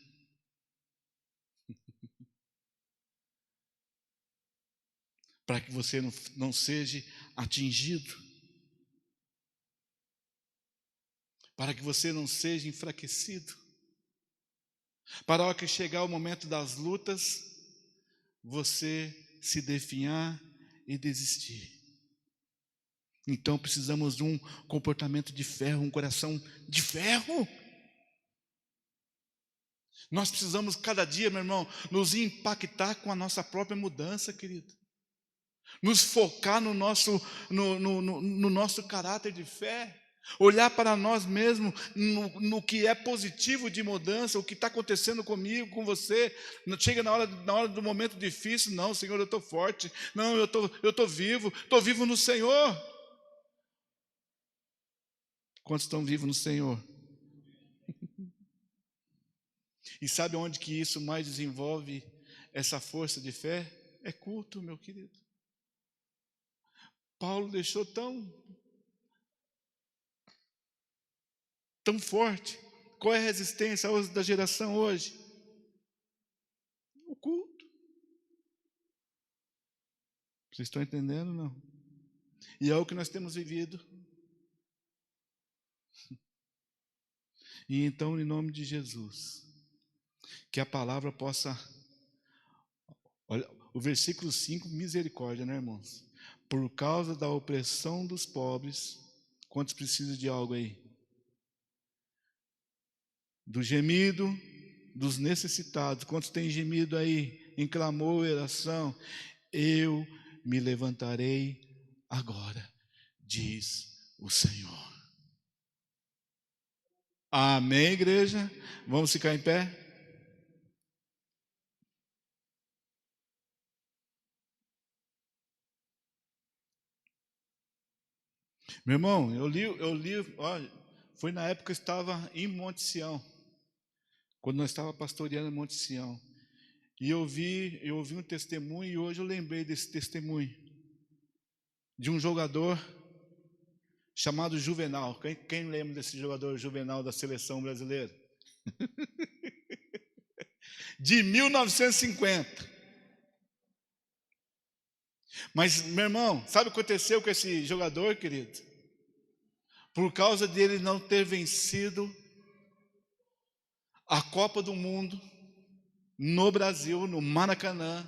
Para que você não seja atingido. Para que você não seja enfraquecido. Para a hora que chegar o momento das lutas, você se definhar e desistir. Então precisamos de um comportamento de ferro, um coração de ferro. Nós precisamos cada dia, meu irmão, nos impactar com a nossa própria mudança, querido. Nos focar no nosso caráter de fé. Olhar para nós mesmos, no que é positivo de mudança, o que está acontecendo comigo, com você. Chega na hora do momento difícil, não, Senhor, eu estou forte. Não, eu estou vivo no Senhor. Quantos estão vivos no Senhor? E sabe onde que isso mais desenvolve essa força de fé? É culto, meu querido. Paulo deixou tão forte. Qual é a resistência da geração hoje? O culto. Vocês estão entendendo, não? E é o que nós temos vivido. E então, em nome de Jesus, que a palavra possa... Olha, o versículo 5, misericórdia, né, irmãos? Por causa da opressão dos pobres, quantos precisam de algo aí? Do gemido dos necessitados, quantos têm gemido aí, em clamor e oração? Eu me levantarei agora, diz o Senhor. Amém, igreja? Vamos ficar em pé? Meu irmão, eu li, olha, foi na época que eu estava em Monte Sião, quando nós estávamos pastoreando em Monte Sião, e eu ouvi um testemunho, e hoje eu lembrei desse testemunho, de um jogador chamado Juvenal. Quem lembra desse jogador Juvenal da seleção brasileira? De 1950. Mas, meu irmão, sabe o que aconteceu com esse jogador, querido? Por causa dele não ter vencido a Copa do Mundo no Brasil, no Maracanã,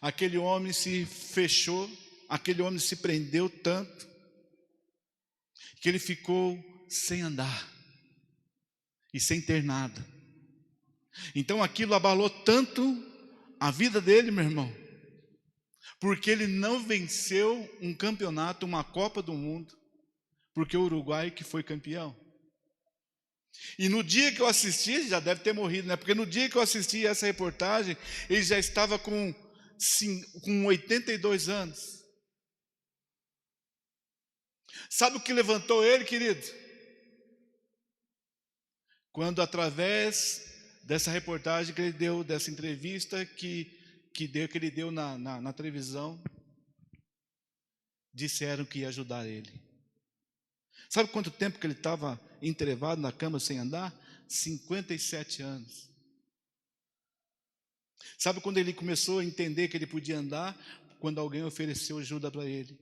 aquele homem se fechou, aquele homem se prendeu tanto, que ele ficou sem andar e sem ter nada. Então aquilo abalou tanto a vida dele, meu irmão, porque ele não venceu um campeonato, uma Copa do Mundo, porque o Uruguai que foi campeão. E no dia que eu assisti, já deve ter morrido, né? Porque no dia que eu assisti essa reportagem, ele já estava com 82 anos. Sabe o que levantou ele, querido? Quando através dessa reportagem que ele deu, dessa entrevista que ele deu na televisão, disseram que ia ajudar ele. Sabe quanto tempo que ele estava entrevado na cama sem andar? 57 anos. Sabe quando ele começou a entender que ele podia andar? Quando alguém ofereceu ajuda para ele.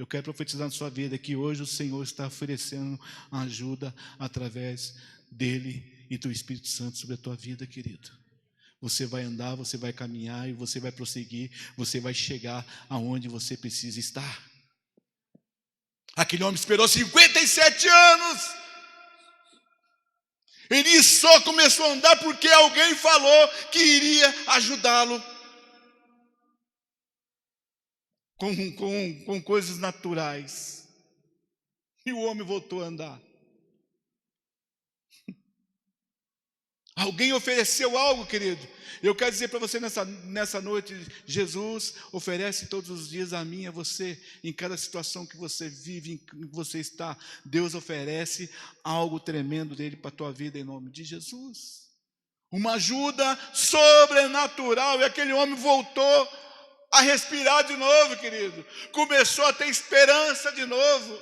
Eu quero profetizar na sua vida que hoje o Senhor está oferecendo ajuda através dele e do Espírito Santo sobre a tua vida, querido. Você vai andar, você vai caminhar e você vai prosseguir, você vai chegar aonde você precisa estar. Aquele homem esperou 57 anos. Ele só começou a andar porque alguém falou que iria ajudá-lo com coisas naturais. E o homem voltou a andar. Alguém ofereceu algo, querido. Eu quero dizer para você nessa noite, Jesus oferece todos os dias a mim e a você, em cada situação que você vive, em que você está, Deus oferece algo tremendo dele para a tua vida em nome de Jesus. Uma ajuda sobrenatural, e aquele homem voltou a respirar de novo, querido. Começou a ter esperança de novo.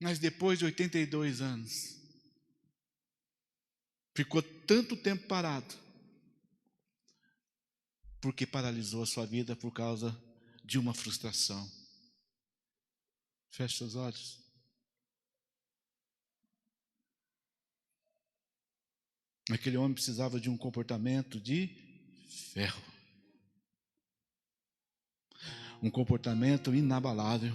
Mas depois de 82 anos, ficou tanto tempo parado, porque paralisou a sua vida por causa de uma frustração. Feche seus olhos. Aquele homem precisava de um comportamento de ferro. Um comportamento inabalável.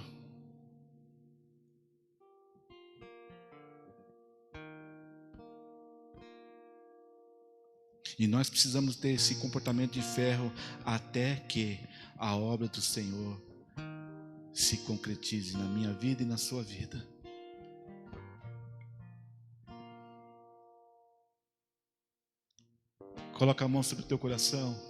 E nós precisamos ter esse comportamento de ferro até que a obra do Senhor se concretize na minha vida e na sua vida. Coloca a mão sobre o teu coração.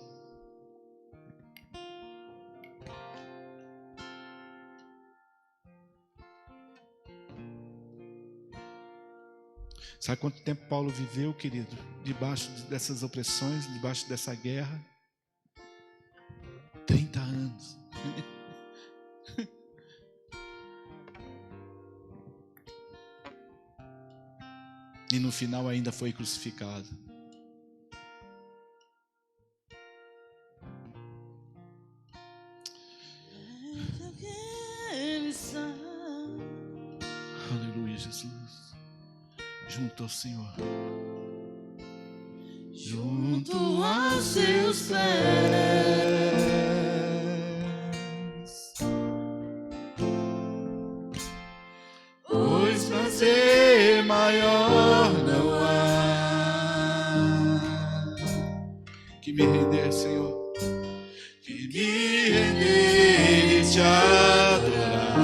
Sabe quanto tempo Paulo viveu, querido? Debaixo dessas opressões, debaixo dessa guerra? 30 anos. E no final ainda foi crucificado. Aleluia, Jesus. Junto ao Senhor, junto aos seus pés, pois prazer maior não há que me render, Senhor, que me render e te adorar.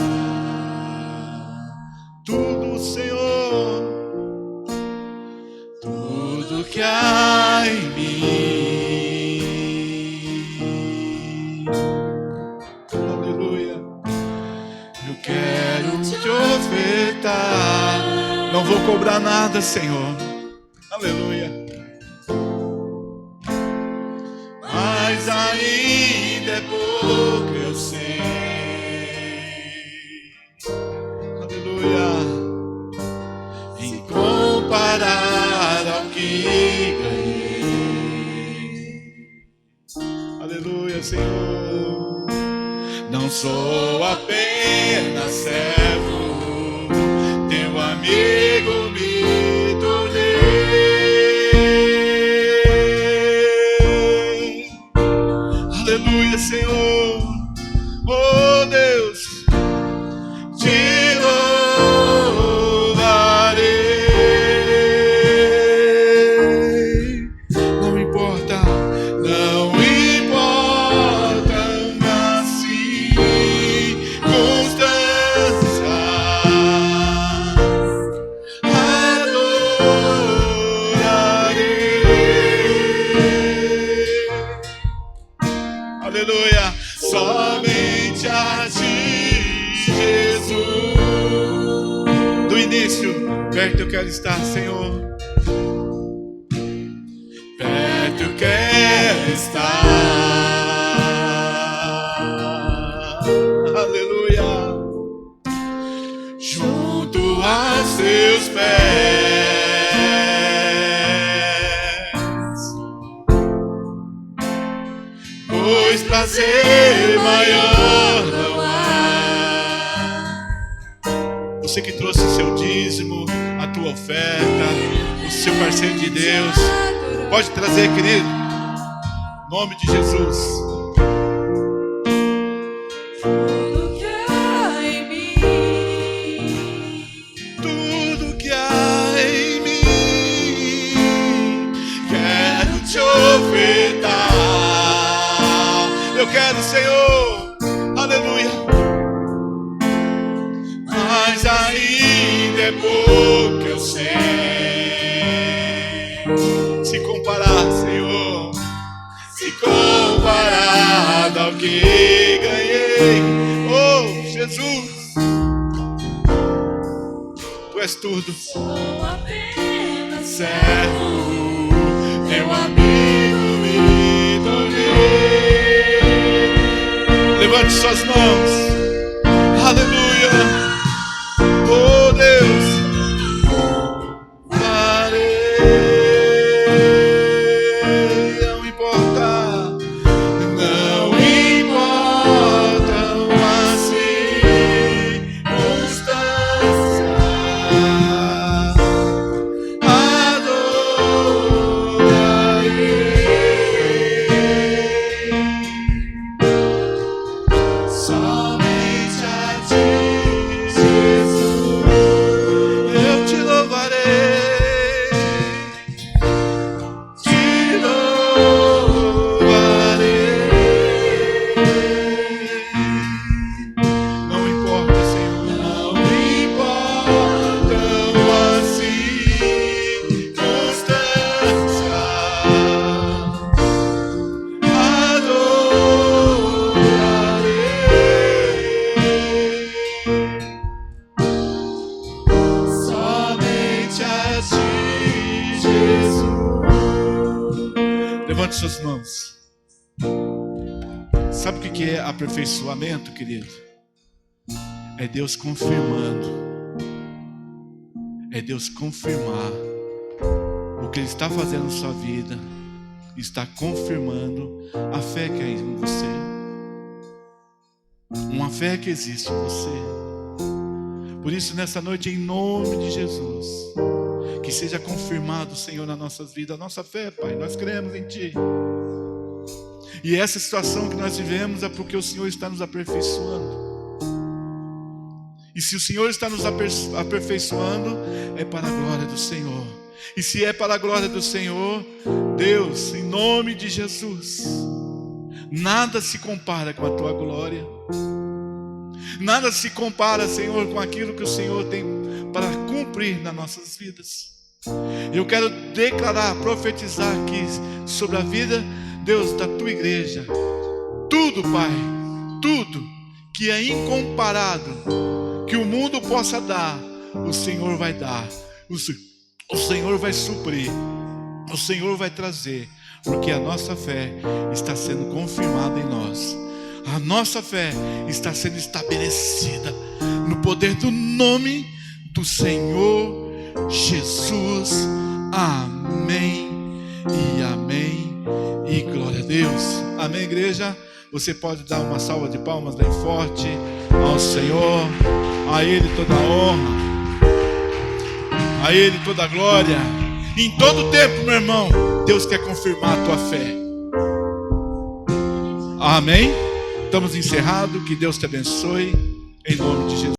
Tudo, Senhor, que há em mim. Aleluia. Eu quero te ofertar. Não vou cobrar nada, Senhor. Aleluia. Mas ainda é pouco, eu sei. Aleluia. Em comparar ao que ganhei. Aleluia, Senhor. Não sou apenas servo, teu amigo me tornei. Aleluia, Senhor. Oh, Deus. Te louvarei. Não importa as circunstâncias, adorarei. Aleluia. Somente a ti, Jesus. Do início, perto eu quero estar, Senhor. Perto eu quero estar. Aleluia. Junto aos seus pés, pois prazer maior não há trouxe o seu dízimo, a tua oferta, o seu parceiro de Deus. Pode trazer, querido. Em nome de Jesus. Tudo que há em mim, Tudo que há em mim, quero te ofertar. Eu quero, Senhor, aleluia. Mas ainda é pouco, eu sei. Se comparar, Senhor, se comparado ao que ganhei, oh Jesus, tu és tudo. sou apenas Servo, meu amigo me tornei. Levante suas mãos, aleluia. Oh Deus, farei, não importa as circunstâncias, adorarei somente a ti, Jesus. Eu te louvarei, te louvarei. Não importa, Senhor, não importam as circunstâncias, adorarei somente a ti, Jesus. Levante suas mãos. Sabe o que é aperfeiçoamento, querido? É Deus confirmando. É Deus confirmar o que Ele está fazendo na sua vida. Está confirmando a fé que há em você. Uma fé que existe em você. Por isso, nessa noite, em nome de Jesus, que seja confirmado, Senhor, nas nossas vidas, a nossa fé, Pai. Nós cremos em Ti. E essa situação que nós vivemos é porque o Senhor está nos aperfeiçoando. E se o Senhor está nos aperfeiçoando, é para a glória do Senhor. E se é para a glória do Senhor, Deus, em nome de Jesus, nada se compara com a Tua glória. Nada se compara, Senhor, com aquilo que o Senhor tem para cumprir nas nossas vidas. Eu quero declarar, profetizar aqui sobre a vida, Deus, da Tua igreja. Tudo, Pai, tudo que é incomparado, que o mundo possa dar, o Senhor vai dar. O Senhor vai suprir. O Senhor vai trazer. Porque a nossa fé está sendo confirmada em nós. A nossa fé está sendo estabelecida no poder do nome do Senhor Jesus. Amém e amém e glória a Deus. Amém, igreja? Você pode dar uma salva de palmas bem forte ao Senhor. A Ele toda a honra, a Ele toda a glória. Em todo tempo, meu irmão, Deus quer confirmar a tua fé. Amém? Estamos encerrados. Que Deus te abençoe. Em nome de Jesus.